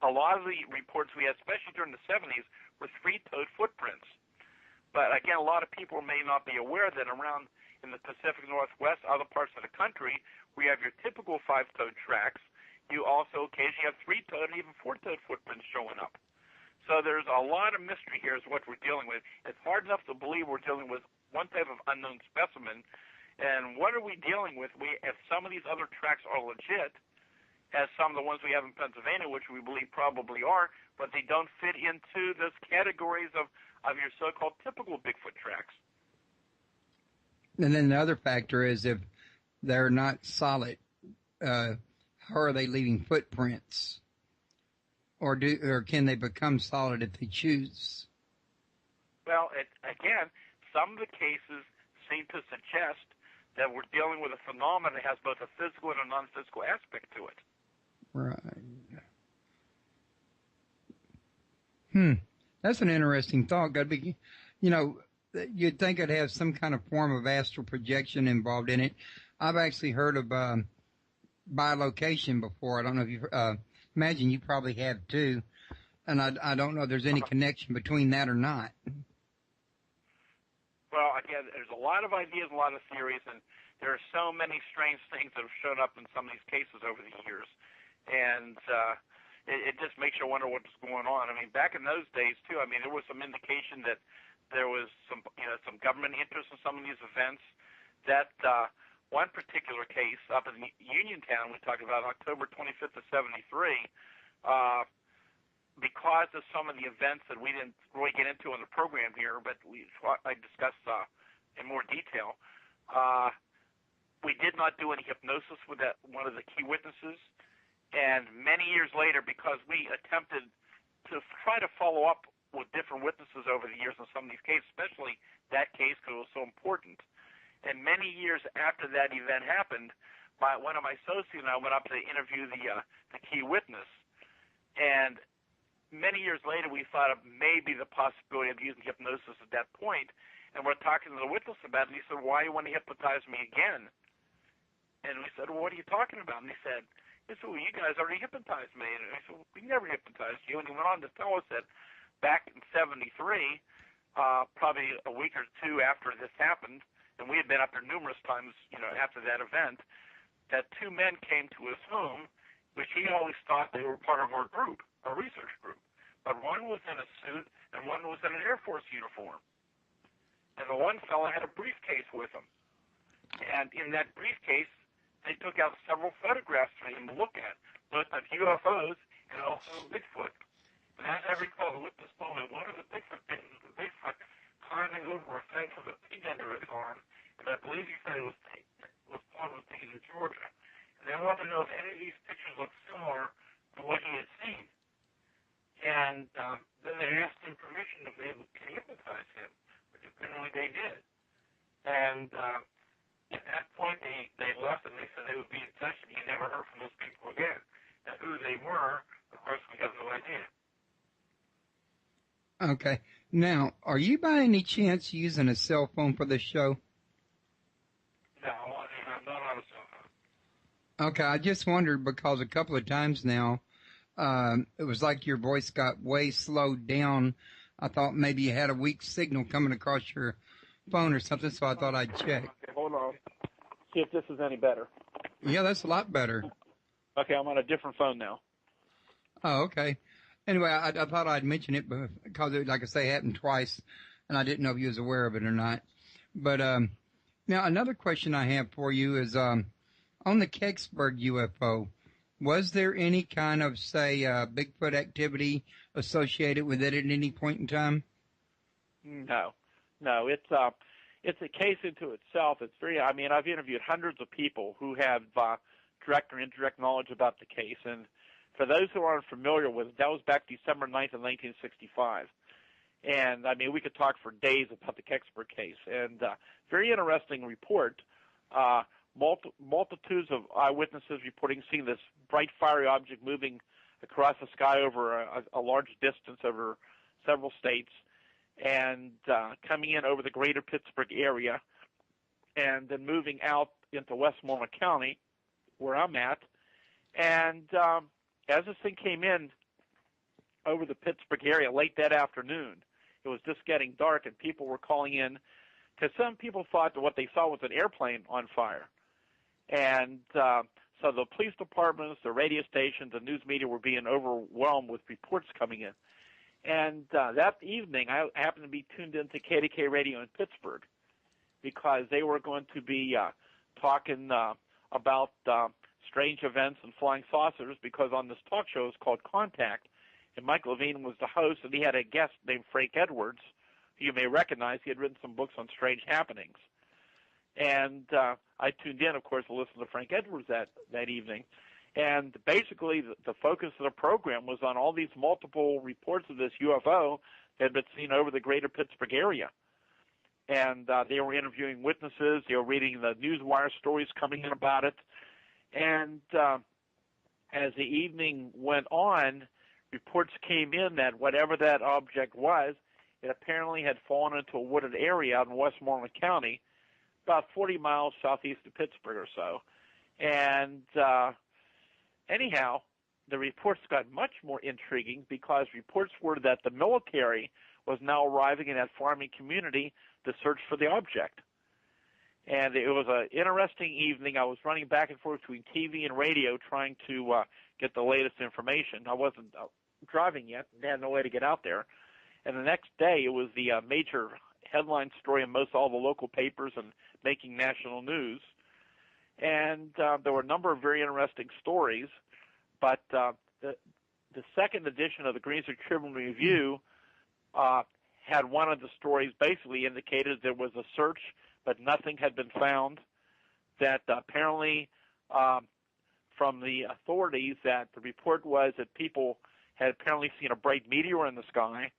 a lot of the reports we had, especially during the 70s, were three-toed footprints. But again, a lot of people may not be aware that around in the Pacific Northwest, other parts of the country, we have your typical five-toed tracks. You also occasionally have three-toed and even four-toed footprints showing up. So there's a lot of mystery here is what we're dealing with. It's hard enough to believe we're dealing with one type of unknown specimen. And what are we dealing with? If some of these other tracks are legit, as some of the ones we have in Pennsylvania, which we believe probably are, but they don't fit into those categories of your so-called typical Bigfoot tracks. And then the other factor is if they're not solid, how are they leaving footprints? Or can they become solid if they choose? Well, again, some of the cases seem to suggest that we're dealing with a phenomenon that has both a physical and a non-physical aspect to it. Right. That's an interesting thought. Got to be, you know, you'd think it'd have some kind of form of astral projection involved in it. I've actually heard of bilocation before. I don't know if you imagine you probably have too, and I don't know if there's any connection between that or not. Well, again, there's a lot of ideas, a lot of theories, and there are so many strange things that have shown up in some of these cases over the years, and it just makes you wonder what's going on. I mean, back in those days too, I mean, there was some indication that there was some government interest in some of these events. That one particular case up in Uniontown we talked about, October 25th of '73, because of some of the events that we didn't really get into on the program here, but I discussed in more detail. We did not do any hypnosis with one of the key witnesses, and many years later, because we attempted to try to follow up with different witnesses over the years in some of these cases, especially that case because it was so important. And many years after that event happened, one of my associates and I went up to interview the key witness, and many years later, we thought of maybe the possibility of using hypnosis at that point, and we're talking to the witness about it, and he said, why do you want to hypnotize me again? And we said, well, what are you talking about? And he said, well, you guys already hypnotized me. And I said, well, we never hypnotized you. And he went on to tell us that back in 73, probably a week or two after this happened, and we had been up there numerous times, after that event, that two men came to his home, which he always thought they were part of our group, our research group. But one was in a suit and one was in an Air Force uniform. And the one fellow had a briefcase with him. And in that briefcase, they took out several photographs for him to look at, both of UFOs and also Bigfoot. And as I recall, the witness told me one of the Bigfoot pictures was Bigfoot climbing over a fence with a pig under his arm, and I believe he said it was taken in Georgia. And they wanted to know if any of these pictures looked similar to what he had seen. And then they asked him permission if they would hypnotize him, which apparently they did. And at that point, they left, and they said they would be in touch, and he never heard from those people again. Now, who they were, of course, we have no idea. Okay. Now, are you by any chance using a cell phone for this show? No, I'm not on a cell phone. Okay, I just wondered because a couple of times now, it was like your voice got way slowed down. I thought maybe you had a weak signal coming across your phone or something, so I thought I'd check. Okay, hold on. See if this is any better. Yeah, that's a lot better. Okay, I'm on a different phone now. Oh, okay. Anyway, I thought I'd mention it because it, like I say, happened twice, and I didn't know if you was aware of it or not. But now another question I have for you is on the Kecksburg UFO, was there any kind of, say, Bigfoot activity associated with it at any point in time? No, it's a case into itself. It's very. I mean, I've interviewed hundreds of people who have direct or indirect knowledge about the case, and for those who aren't familiar with it, that was back December 9th of 1965. And, I mean, we could talk for days about the Kecksburg case. And very interesting report. Multitudes of eyewitnesses reporting seeing this bright, fiery object moving across the sky over a large distance over several states and coming in over the greater Pittsburgh area and then moving out into Westmoreland County, where I'm at. And as this thing came in over the Pittsburgh area late that afternoon, it was just getting dark, and people were calling in because some people thought that what they saw was an airplane on fire. And so the police departments, the radio stations, the news media were being overwhelmed with reports coming in. And that evening, I happened to be tuned into KDK Radio in Pittsburgh because they were going to be talking about strange events and flying saucers, because on this talk show it's called Contact, and Mike Levine was the host, and he had a guest named Frank Edwards, who you may recognize. He had written some books on strange happenings. And I tuned in, of course, to listen to Frank Edwards that evening. And basically the focus of the program was on all these multiple reports of this UFO that had been seen over the greater Pittsburgh area. And they were interviewing witnesses. They were reading the newswire stories coming in about it. And as the evening went on, reports came in that whatever that object was, it apparently had fallen into a wooded area out in Westmoreland County, about 40 miles southeast of Pittsburgh or so. And anyhow, the reports got much more intriguing because reports were that the military was now arriving in that farming community to search for the object. And it was an interesting evening. I was running back and forth between TV and radio trying to get the latest information. I wasn't driving yet and had no way to get out there. And the next day, it was the major headline story in most all the local papers and making national news. And there were a number of very interesting stories. But the second edition of the Greensburg Tribune Review had one of the stories basically indicated there was a search, but nothing had been found. That apparently from the authorities that the report was that people had apparently seen a bright meteor in the sky,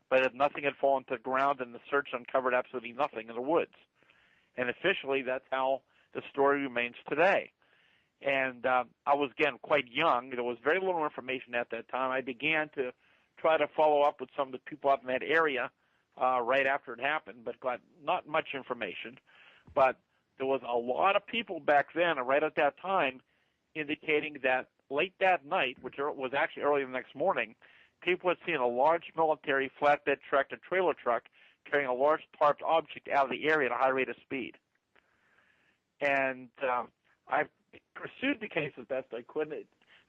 but that nothing had fallen to the ground, and the search uncovered absolutely nothing in the woods. And officially, that's how the story remains today. And I was, again, quite young. There was very little information at that time. I began to try to follow up with some of the people out in that area right after it happened, but got not much information. But there was a lot of people back then, and right at that time, indicating that late that night, which was actually early the next morning, people had seen a large military flatbed truck and trailer truck carrying a large tarped object out of the area at a high rate of speed. And I pursued the case as best I could.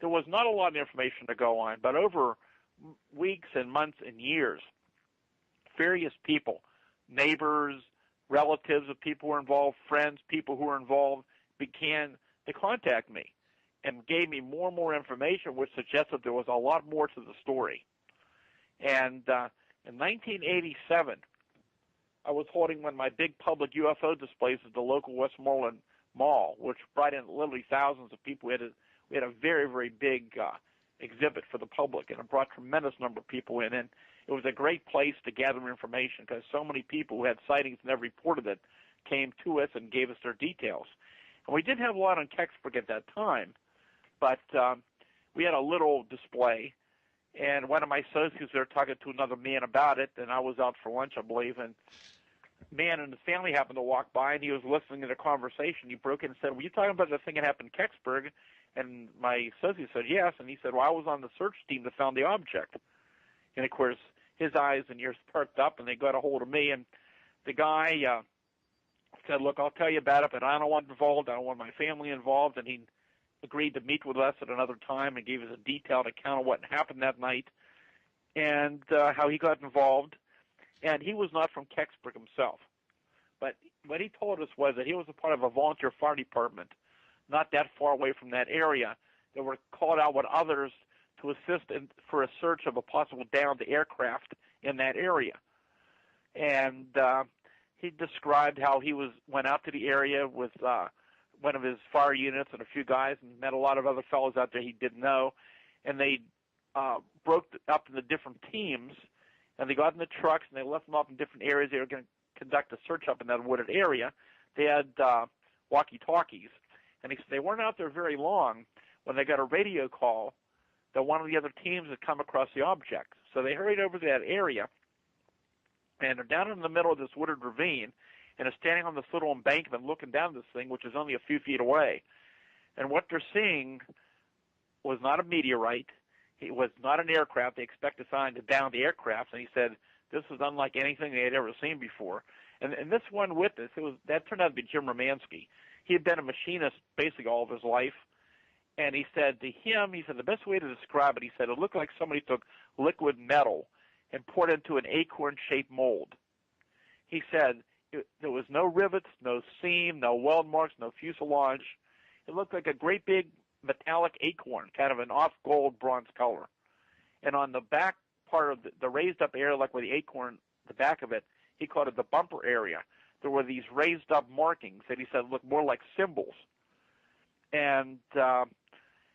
There was not a lot of information to go on, but over weeks and months and years, various people, neighbors, relatives of people who were involved, friends, people who were involved, began to contact me and gave me more and more information, which suggested there was a lot more to the story. And in 1987, I was holding one of my big public UFO displays at the local Westmoreland Mall, which brought in literally thousands of people. We had a very, very big exhibit for the public, and it brought a tremendous number of people in. And it was a great place to gather information because so many people who had sightings and never reported it came to us and gave us their details. And we didn't have a lot on Kecksburg at that time, but we had a little display, and one of my associates there talking to another man about it, and I was out for lunch, I believe, and man and his family happened to walk by, and he was listening to the conversation. He broke in and said, "Were you talking about the thing that happened in Kecksburg?" And my associate said, "Yes." And he said, "Well, I was on the search team that found the object." And, of course, his eyes and ears perked up, and they got a hold of me. And the guy said, "Look, I'll tell you about it, but I don't want involved. I don't want my family involved." And he agreed to meet with us at another time and gave us a detailed account of what happened that night and how he got involved. And he was not from Kecksburg himself. But what he told us was that he was a part of a volunteer fire department not that far away from that area that were called out with others to assist for a search of a possible downed aircraft in that area. And he described how he went out to the area with one of his fire units and a few guys and met a lot of other fellows out there he didn't know. And they broke up into different teams, and they got in the trucks and they left them off in different areas. They were going to conduct a search up in that wooded area. They had walkie-talkies. And he said they weren't out there very long when they got a radio call that one of the other teams had come across the object. So they hurried over to that area, and they're down in the middle of this wooded ravine, and are standing on this little embankment looking down this thing, which is only a few feet away. And what they're seeing was not a meteorite. It was not an aircraft. They expect to find down the aircraft. And he said this was unlike anything they had ever seen before. And this one witness, that turned out to be Jim Romansky. He had been a machinist basically all of his life. And he said to him, the best way to describe it, he said, it looked like somebody took liquid metal and poured it into an acorn-shaped mold. He said there was no rivets, no seam, no weld marks, no fuselage. It looked like a great big metallic acorn, kind of an off-gold bronze color. And on the back part of the raised-up area, like where the acorn, the back of it, he called it the bumper area. There were these raised-up markings that he said looked more like symbols. And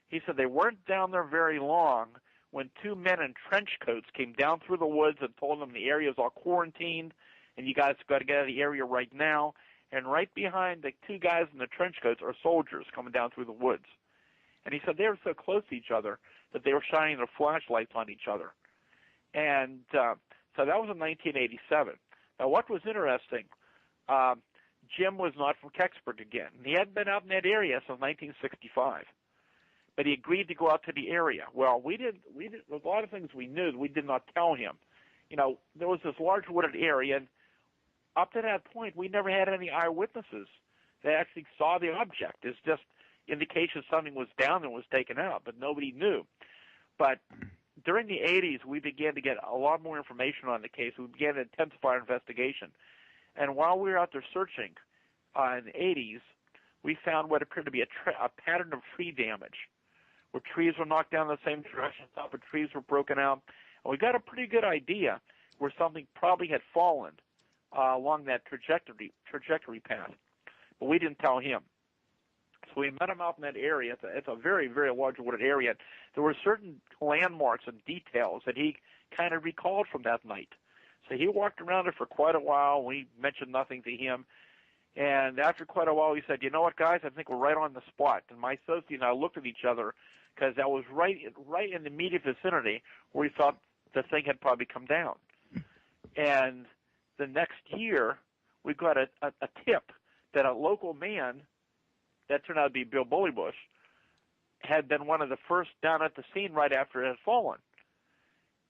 he said they weren't down there very long when two men in trench coats came down through the woods and told them the area is all quarantined and you guys got to get out of the area right now. And right behind the two guys in the trench coats are soldiers coming down through the woods. And he said they were so close to each other that they were shining their flashlights on each other. And so that was in 1987. Now, what was interesting, Jim was not from Kecksburg again. He hadn't been out in that area since 1965. But he agreed to go out to the area. Well, we did a lot of things we knew that we did not tell him. You know, there was this large wooded area, and up to that point, we never had any eyewitnesses that actually saw the object. It's just indication something was down and was taken out, but nobody knew. But during the 80s, we began to get a lot more information on the case. We began to intensify our investigation. And while we were out there searching in the 80s, we found what appeared to be a pattern of tree damage, where trees were knocked down in the same direction, top of trees were broken out. And we got a pretty good idea where something probably had fallen along that trajectory path. But we didn't tell him. So we met him out in that area. It's a very, very large wooded area. There were certain landmarks and details that he kind of recalled from that night. So he walked around it for quite a while. We mentioned nothing to him. And after quite a while, he said, "You know what, guys? I think we're right on the spot." And my associate and I looked at each other because that was right in the immediate vicinity where we thought the thing had probably come down. And the next year, we got a tip that a local man, that turned out to be Bill Bullybush, had been one of the first down at the scene right after it had fallen.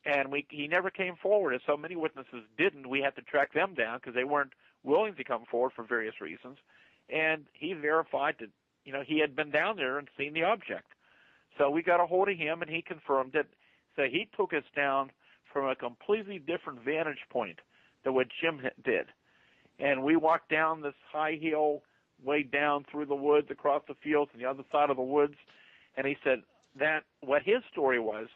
And he never came forward, as so many witnesses didn't. We had to track them down because they weren't willing to come forward for various reasons. And he verified that, he had been down there and seen the object. So we got a hold of him, and he confirmed it. So he took us down from a completely different vantage point than what Jim did. And we walked down this high hill, way down through the woods, across the fields, on the other side of the woods. And he said that what his story was,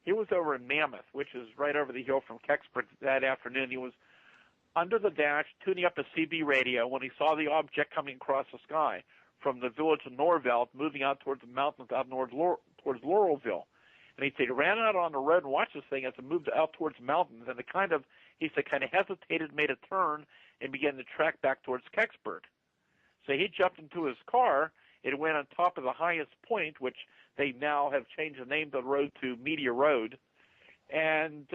he was over in Mammoth, which is right over the hill from Kecksburg that afternoon. He was under the dash, tuning up a CB radio, when he saw the object coming across the sky from the village of Norvell, moving out towards the mountains out towards Laurelville. And he said he ran out on the road and watched this thing as it moved out towards the mountains, and it kind of hesitated, made a turn, and began to track back towards Kecksburg. So he jumped into his car. It went on top of the highest point, which they now have changed the name of the road to Media Road. And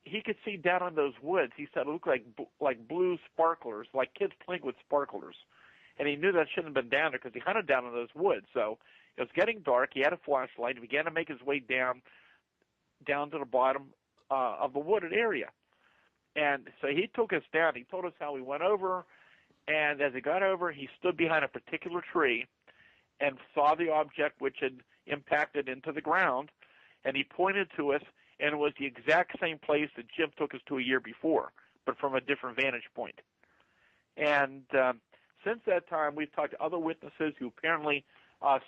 he could see down in those woods, he said it looked like blue sparklers, like kids playing with sparklers. And he knew that shouldn't have been down there because he hunted down in those woods. So it was getting dark. He had a flashlight. He began to make his way down to the bottom of the wooded area. And so he took us down. He told us how we went over. And as he got over, he stood behind a particular tree and saw the object which had impacted into the ground. And he pointed to us, and it was the exact same place that Jim took us to a year before, but from a different vantage point. And since that time, we've talked to other witnesses who apparently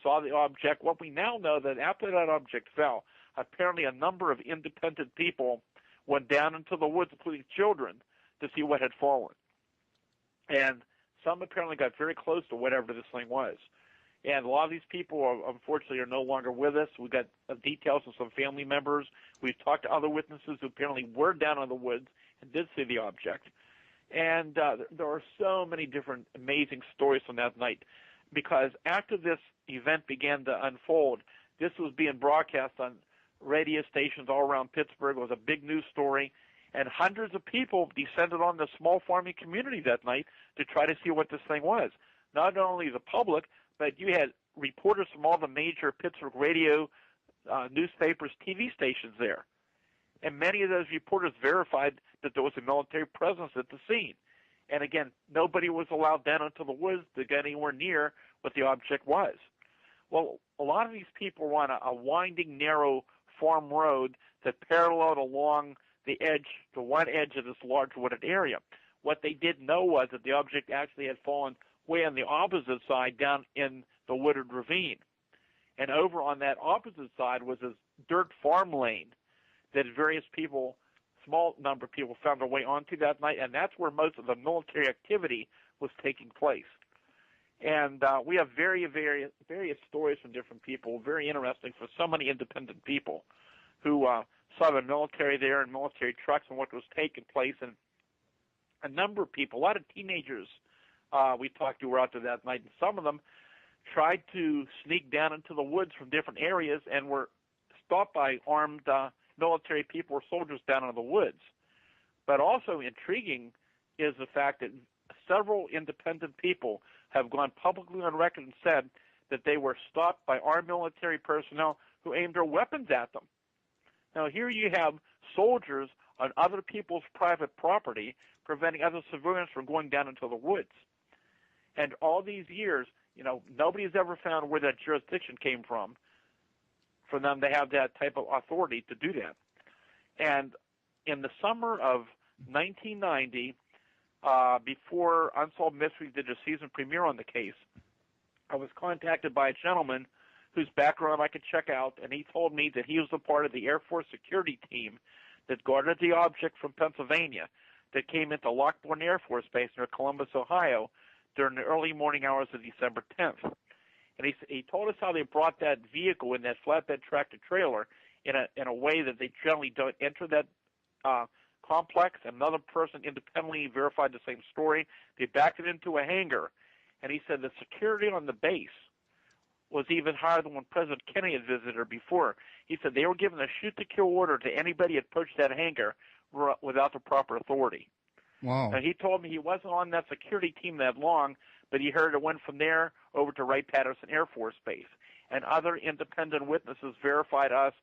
saw the object. What we now know that after that object fell, apparently a number of independent people went down into the woods, including children, to see what had fallen. And some apparently got very close to whatever this thing was. And a lot of these people, unfortunately, are no longer with us. We got details of some family members. We've talked to other witnesses who apparently were down in the woods and did see the object. And there are so many different amazing stories from that night, because after this event began to unfold, this was being broadcast on radio stations all around Pittsburgh. It was a big news story, and hundreds of people descended on the small farming community that night to try to see what this thing was. Not only the public, but you had reporters from all the major Pittsburgh radio, newspapers, TV stations there. And many of those reporters verified that there was a military presence at the scene. And again, nobody was allowed down into the woods to get anywhere near what the object was. Well, a lot of these people were on a winding, narrow farm road that paralleled along the one edge of this large wooded area. What they didn't know was that the object actually had fallen way on the opposite side down in the wooded ravine. And over on that opposite side was this dirt farm lane that various people, small number of people, found their way onto that night, and that's where most of the military activity was taking place. And we have various stories from different people, very interesting for so many independent people who saw the military there and military trucks and what was taking place. And a number of people, a lot of teenagers we talked to were out there that night, and some of them tried to sneak down into the woods from different areas and were stopped by armed military people or soldiers down in the woods. But also intriguing is the fact that several independent people have gone publicly on record and said that they were stopped by armed military personnel who aimed their weapons at them. Now, here you have soldiers on other people's private property preventing other civilians from going down into the woods. And all these years, nobody's ever found where that jurisdiction came from for them to have that type of authority to do that. And in the summer of 1990, before Unsolved Mysteries did a season premiere on the case, I was contacted by a gentleman whose background I could check out, and he told me that he was a part of the Air Force security team that guarded the object from Pennsylvania that came into Lockbourne Air Force Base near Columbus, Ohio, during the early morning hours of December 10th. And he told us how they brought that vehicle in that flatbed tractor trailer in a way that they generally don't enter that complex. Another person independently verified the same story. They backed it into a hangar, and he said the security on the base was even higher than when President Kennedy had visited her before. He said they were given a shoot-to-kill order to anybody who approached that hangar without the proper authority. Wow. Now, he told me he wasn't on that security team that long, but he heard it went from there over to Wright-Patterson Air Force Base. And other independent witnesses verified us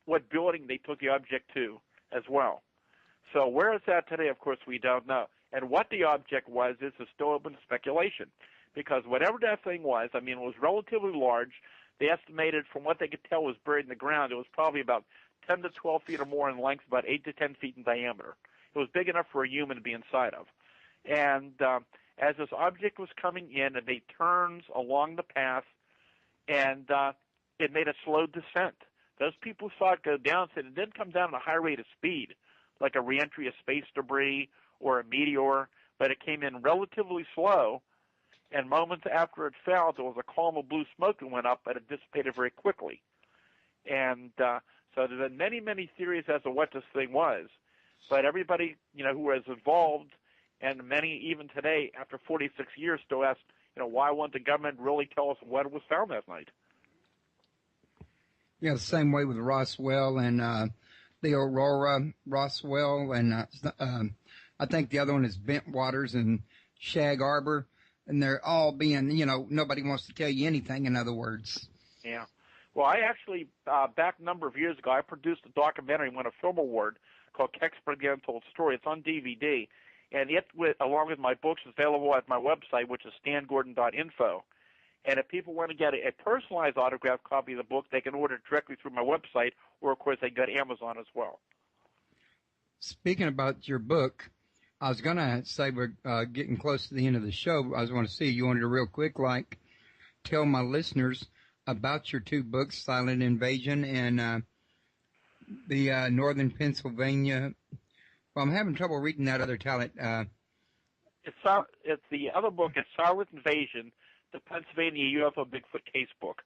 what building they took the object to as well. So where it's at today, of course, we don't know. And what the object was is still open to speculation. Because whatever that thing was, I mean, it was relatively large. They estimated, from what they could tell, was buried in the ground. It was probably about 10 to 12 feet or more in length, about 8 to 10 feet in diameter. It was big enough for a human to be inside of. And as this object was coming in, it made turns along the path, and it made a slow descent. Those people saw it go down said it didn't come down at a high rate of speed, like a reentry of space debris or a meteor, but it came in relatively slow, and moments after it fell, there was a column of blue smoke that went up, but it dissipated very quickly. And so there's been many, many theories as to what this thing was, but everybody, who was involved, and many even today, after 46 years, still ask, why won't the government really tell us what was found that night? Yeah, the same way with Roswell and the Aurora Roswell, and I think the other one is Bentwaters and Shag Arbor, and they're all being, nobody wants to tell you anything, in other words. Yeah. Well, I actually, back a number of years ago, I produced a documentary, won a film award, called Kecksburg Untold Story. It's on DVD, and it, along with my books, is available at my website, which is stangordan.info. And if people want to get a personalized autographed copy of the book, they can order it directly through my website, or, of course, they can go to Amazon as well. Speaking about your book, I was going to say we're getting close to the end of the show. I was going to see you wanted to real quick, tell my listeners about your two books, Silent Invasion and the Northern Pennsylvania. Well, I'm having trouble reading that other title. It's the other book. It's Silent Invasion, the Pennsylvania UFO Bigfoot Case Book.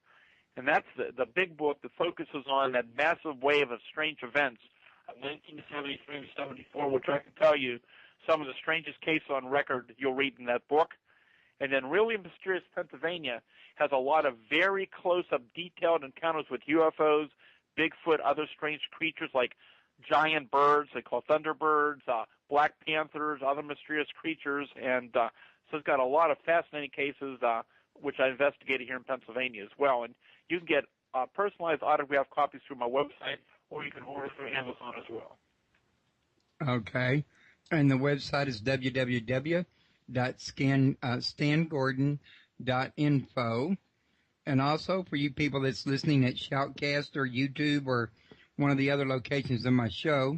And that's the big book that focuses on that massive wave of strange events of 1973 and 74, which I can tell you some of the strangest cases on record you'll read in that book. And then Really Mysterious Pennsylvania has a lot of very close-up, detailed encounters with UFOs, Bigfoot, other strange creatures like giant birds they call thunderbirds, black panthers, other mysterious creatures. And so it's got a lot of fascinating cases, which I investigated here in Pennsylvania as well. And you can get personalized autographed copies through my website, or you can order through Amazon as well. Okay. And the website is www.stangordan.info. And also for you people that's listening at Shoutcast or YouTube or one of the other locations of my show,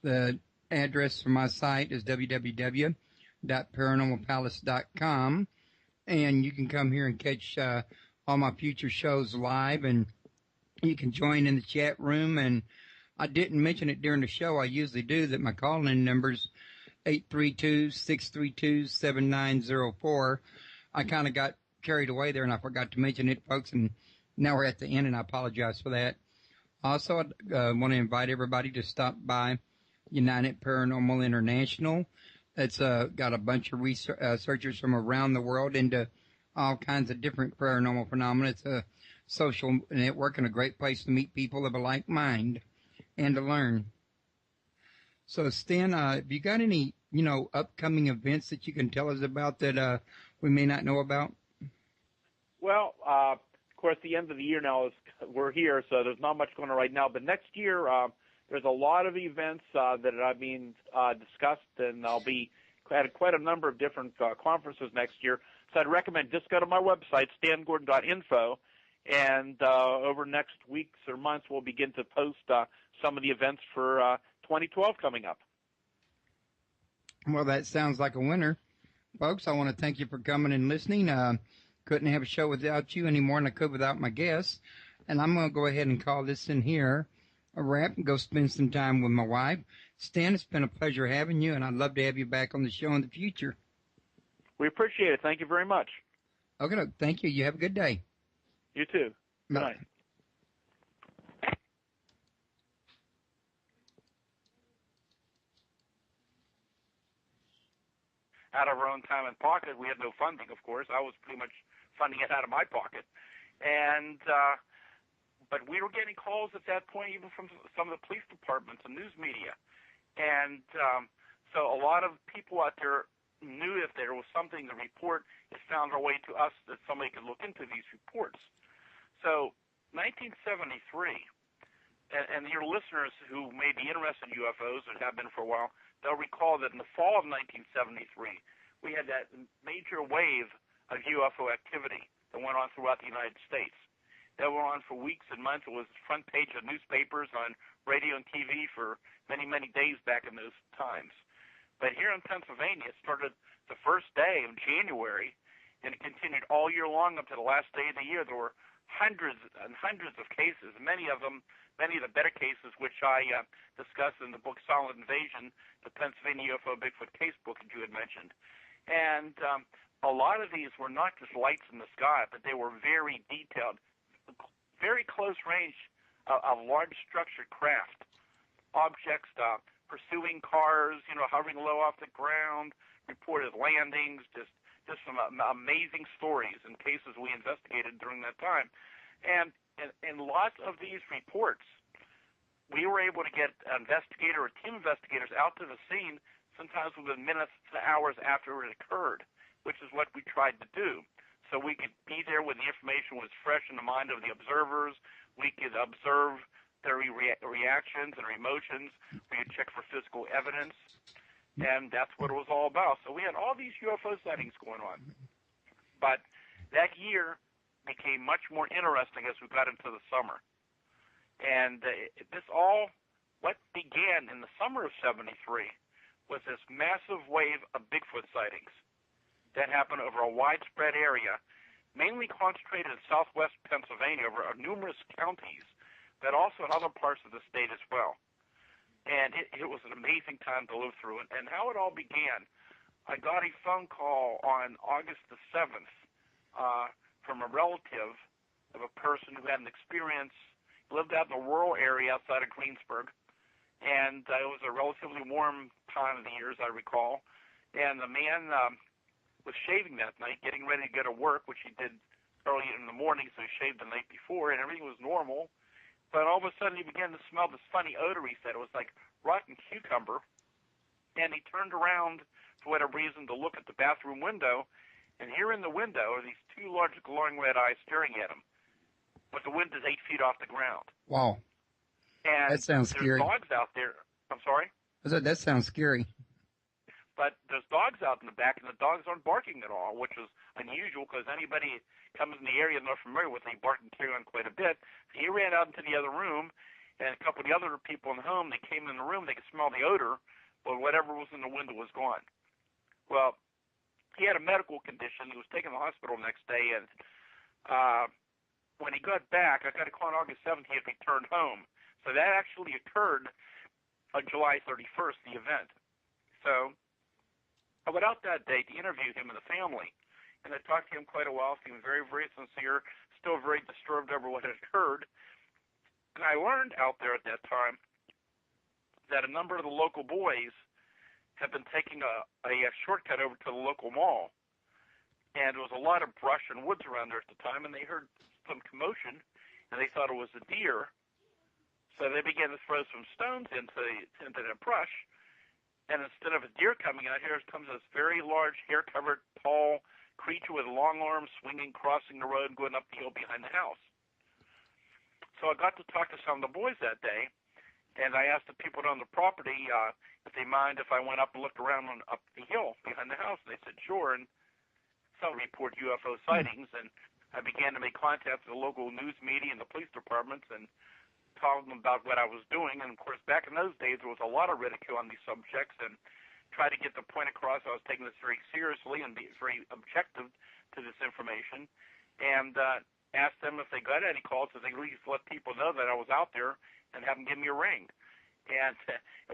the address for my site is www.paranormalpalace.com. And you can come here and catch all my future shows live, and you can join in the chat room. And I didn't mention it during the show. I usually do that. My call-in number's 832-632-7904. I kind of got carried away there, and I forgot to mention it, folks, and now we're at the end, and I apologize for that. Also, I want to invite everybody to stop by United Paranormal International. It's got a bunch of researchers from around the world into all kinds of different paranormal phenomena. It's a social network and a great place to meet people of a like mind and to learn. So, Stan, have you got any, upcoming events that you can tell us about that we may not know about? Well, of course, the end of the year now we're here, so there's not much going on right now. But next year, there's a lot of events that are being discussed, and I'll be at quite a number of different conferences next year. So I'd recommend just go to my website, stangordan.info, and over next weeks or months, we'll begin to post some of the events for 2012 coming up. Well, that sounds like a winner. Folks, I want to thank you for coming and listening. Couldn't have a show without you any more than I could without my guests. And I'm going to go ahead and call this in here a wrap and go spend some time with my wife. Stan, it's been a pleasure having you, and I'd love to have you back on the show in the future. We appreciate it. Thank you very much. Okay, thank you. You have a good day. You too. Good night. Out of our own time and pocket. We had no funding, of course. I was pretty much funding it out of my pocket. And but we were getting calls at that point even from some of the police departments and news media. And so a lot of people out there knew if there was something to report, it found our way to us that somebody could look into these reports. So 1973, and your listeners who may be interested in UFOs and have been for a while, they'll recall that in the fall of 1973, we had that major wave of UFO activity that went on throughout the United States. That went on for weeks and months. It was front page of newspapers, on radio and TV for many, many days back in those times. But here in Pennsylvania, it started the first day of January, and it continued all year long up to the last day of the year. There were hundreds and hundreds of cases, many of the better cases, which I discussed in the book Solid Invasion, the Pennsylvania UFO Bigfoot case book that you had mentioned. And a lot of these were not just lights in the sky, but they were very detailed, very close range of large structured craft, objects pursuing cars, hovering low off the ground, reported landings, just some amazing stories and cases we investigated during that time. And lots of these reports, we were able to get an investigator or team of investigators out to the scene sometimes within minutes to hours after it occurred, which is what we tried to do. So we could be there when the information was fresh in the mind of the observers. We could observe their reactions and their emotions. We could check for physical evidence. And that's what it was all about. So we had all these UFO sightings going on. But that year became much more interesting as we got into the summer. And what began in the summer of 73 was this massive wave of Bigfoot sightings that happened over a widespread area, mainly concentrated in southwest Pennsylvania over numerous counties, but also in other parts of the state as well. And it was an amazing time to live through. And how it all began, I got a phone call on August the 7th from a relative of a person who had an experience, lived out in a rural area outside of Greensburg, and it was a relatively warm time of the year, as I recall. And the man was shaving that night, getting ready to go to work, which he did early in the morning, so he shaved the night before, and everything was normal. But all of a sudden, he began to smell this funny odor, he said. It was like rotten cucumber. And he turned around, for whatever reason, to look at the bathroom window, and here in the window are these two large glowing red eyes staring at him. But the window is 8 feet off the ground. Wow. And that sounds scary. There's dogs out there. I'm sorry? That sounds scary. But there's dogs out in the back, and the dogs aren't barking at all, which is unusual because anybody comes in the area they're not familiar with, they bark and carry on quite a bit. So he ran out into the other room, and a couple of the other people in the home, they came in the room, they could smell the odor, but whatever was in the window was gone. Well, he had a medical condition. He was taken to the hospital the next day, and when he got back, I got a call on August 7th, he had returned home. So that actually occurred on July 31st, the event. So I went out that day to interview him and the family, and I talked to him quite a while, seemed very, very sincere, still very disturbed over what had occurred. And I learned out there at that time that a number of the local boys had been taking a shortcut over to the local mall, and there was a lot of brush and woods around there at the time, and they heard some commotion, and they thought it was a deer. So they began to throw some stones into the brush, and instead of a deer coming out, here comes this very large, hair-covered, tall creature with long arms swinging, crossing the road, and going up the hill behind the house. So I got to talk to some of the boys that day, and I asked the people on the property if they mind if I went up and looked around up the hill behind the house. And they said, sure, and some report UFO sightings, and I began to make contact with the local news media and the police departments and told them about what I was doing. And, of course, back in those days, there was a lot of ridicule on these subjects, and try to get the point across I was taking this very seriously and be very objective to this information, and asked them if they got any calls, so they at least let people know that I was out there and have them give me a ring. And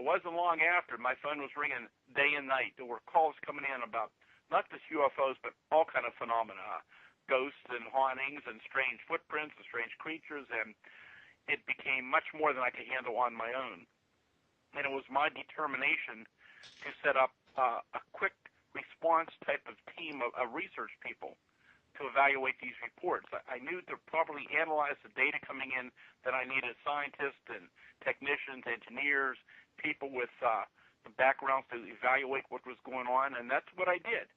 it wasn't long after my phone was ringing day and night. There were calls coming in about not just UFOs, but all kind of phenomena, ghosts and hauntings and strange footprints and strange creatures, and it became much more than I could handle on my own. And it was my determination to set up a quick response type of team of research people to evaluate these reports. I knew to properly analyze the data coming in that I needed scientists and technicians, engineers, people with the backgrounds to evaluate what was going on, and that's what I did.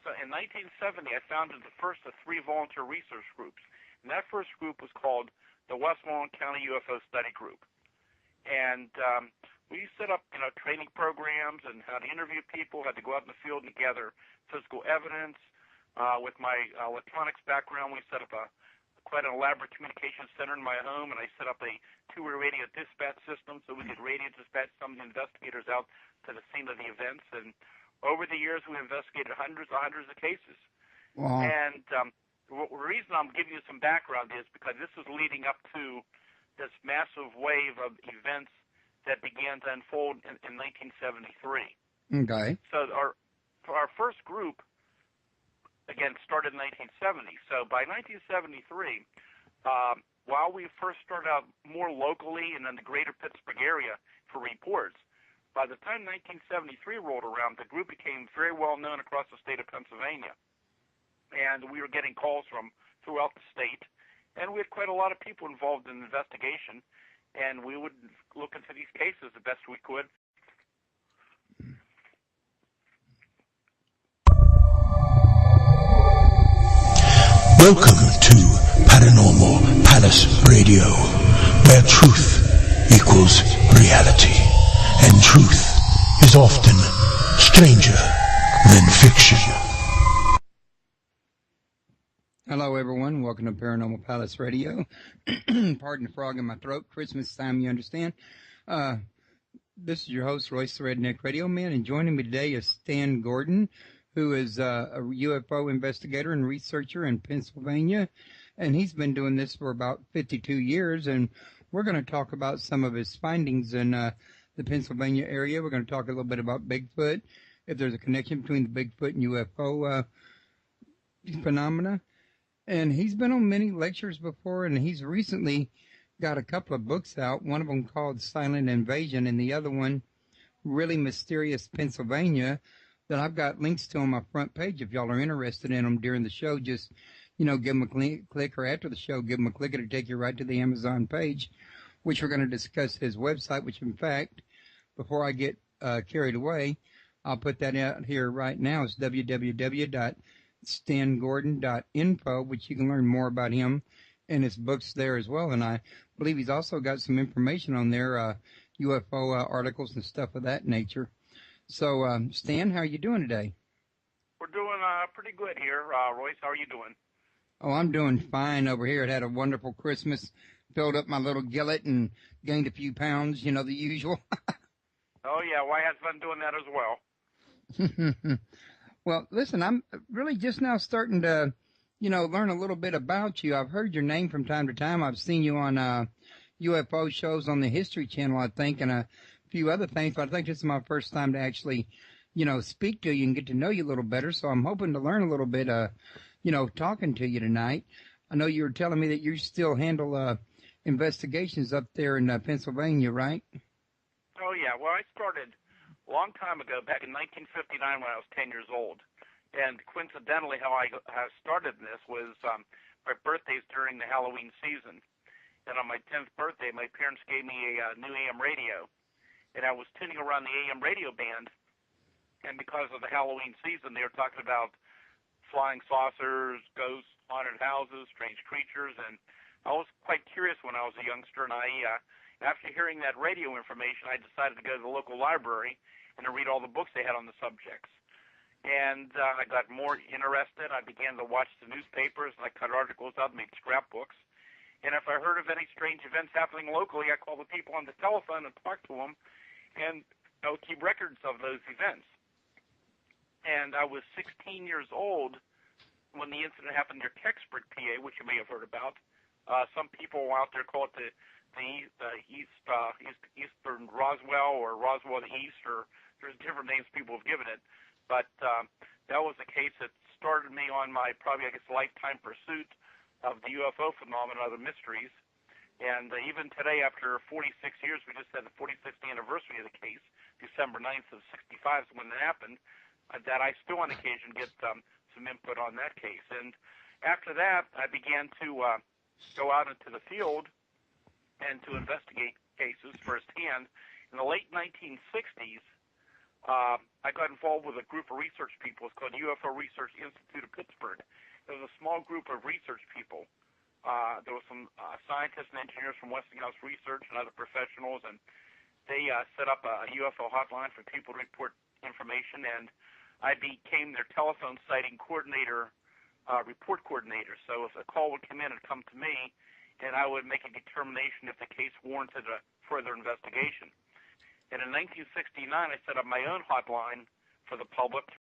So in 1970, I founded the first of 3 volunteer research groups, and that first group was called the Westmoreland County UFO Study Group. And we set up, training programs and how to interview people, how to go out in the field and gather physical evidence. With my electronics background, we set up quite an elaborate communications center in my home, and I set up a 2-way radio dispatch system so we could radio dispatch some of the investigators out to the scene of the events. And over the years, we investigated hundreds of cases. Wow. And the reason I'm giving you some background is because this is leading up to this massive wave of events that began to unfold in 1973. Okay. So our first group, again, started in 1970. So by 1973, while we first started out more locally and in the greater Pittsburgh area for reports, by the time 1973 rolled around, the group became very well known across the state of Pennsylvania. And we were getting calls from throughout the state. And we had quite a lot of people involved in the investigation. And we would look into these cases the best we could. Welcome to Paranormal Palace Radio, where truth equals reality, and truth is often stranger than fiction. Hello, everyone. Welcome to Paranormal Palace Radio. Pardon the frog in my throat. Christmas time, you understand. This is your host, Royce the Redneck Radio Man, and joining me today is Stan Gordan, who is a UFO investigator and researcher in Pennsylvania, and he's been doing this for about 52 years, and we're going to talk about some of his findings in the Pennsylvania area. We're going to talk a little bit about Bigfoot, if there's a connection between the Bigfoot and UFO phenomena. And he's been on many lectures before, and he's recently got a couple of books out, one of them called Silent Invasion, and the other one, Really Mysterious Pennsylvania, that I've got links to on my front page. If y'all are interested in them during the show, just, give them a click, or after the show, give them a click. It'll take you right to the Amazon page, which we're going to discuss his website, which, in fact, before I get carried away, I'll put that out here right now. It's www.stangordan.info, which you can learn more about him and his books there as well. And I believe he's also got some information on there, UFO articles and stuff of that nature. So, Stan, how are you doing today? We're doing pretty good here. Royce, how are you doing? Oh, I'm doing fine over here. I had a wonderful Christmas, filled up my little gillet and gained a few pounds, the usual. Oh, yeah, well, I had fun doing that as well. Well, listen, I'm really just now starting to, learn a little bit about you. I've heard your name from time to time. I've seen you on UFO shows on the History Channel, I think, and a few other things, but I think this is my first time to actually, speak to you and get to know you a little better. So I'm hoping to learn a little bit, talking to you tonight. I know you were telling me that you still handle investigations up there in Pennsylvania, right? Oh, yeah. Well, I started a long time ago, back in 1959 when I was 10 years old. And coincidentally, how I started this was my birthday's during the Halloween season. And on my 10th birthday, my parents gave me a new AM radio. And I was tuning around the AM radio band, and because of the Halloween season, they were talking about flying saucers, ghosts, haunted houses, strange creatures, and I was quite curious when I was a youngster, and after hearing that radio information, I decided to go to the local library and to read all the books they had on the subjects. And I got more interested. I began to watch the newspapers, and I cut articles out and made scrapbooks. And if I heard of any strange events happening locally, I called the people on the telephone and talked to them, and I would keep records of those events. And I was 16 years old when the incident happened near Kecksburg, PA, which you may have heard about. Some people out there call it the Eastern Roswell, or Roswell the East, or there's different names people have given it. But that was a case that started me on my lifetime pursuit of the UFO phenomenon, other mysteries. And even today, after 46 years, we just had the 46th anniversary of the case, December 9th of 65 is when it happened, that I still on occasion get some input on that case. And After that, I began to go out into the field and to investigate cases firsthand. In the late 1960s, I got involved with a group of research people. It's called UFO Research Institute of Pittsburgh. It was a small group of research people. There were some scientists and engineers from Westinghouse Research and other professionals, and they set up a UFO hotline for people to report information, and I became their telephone sighting coordinator, report coordinator. So if a call would come in, it'd come to me, and I would make a determination if the case warranted a further investigation. And in 1969, I set up my own hotline for the public to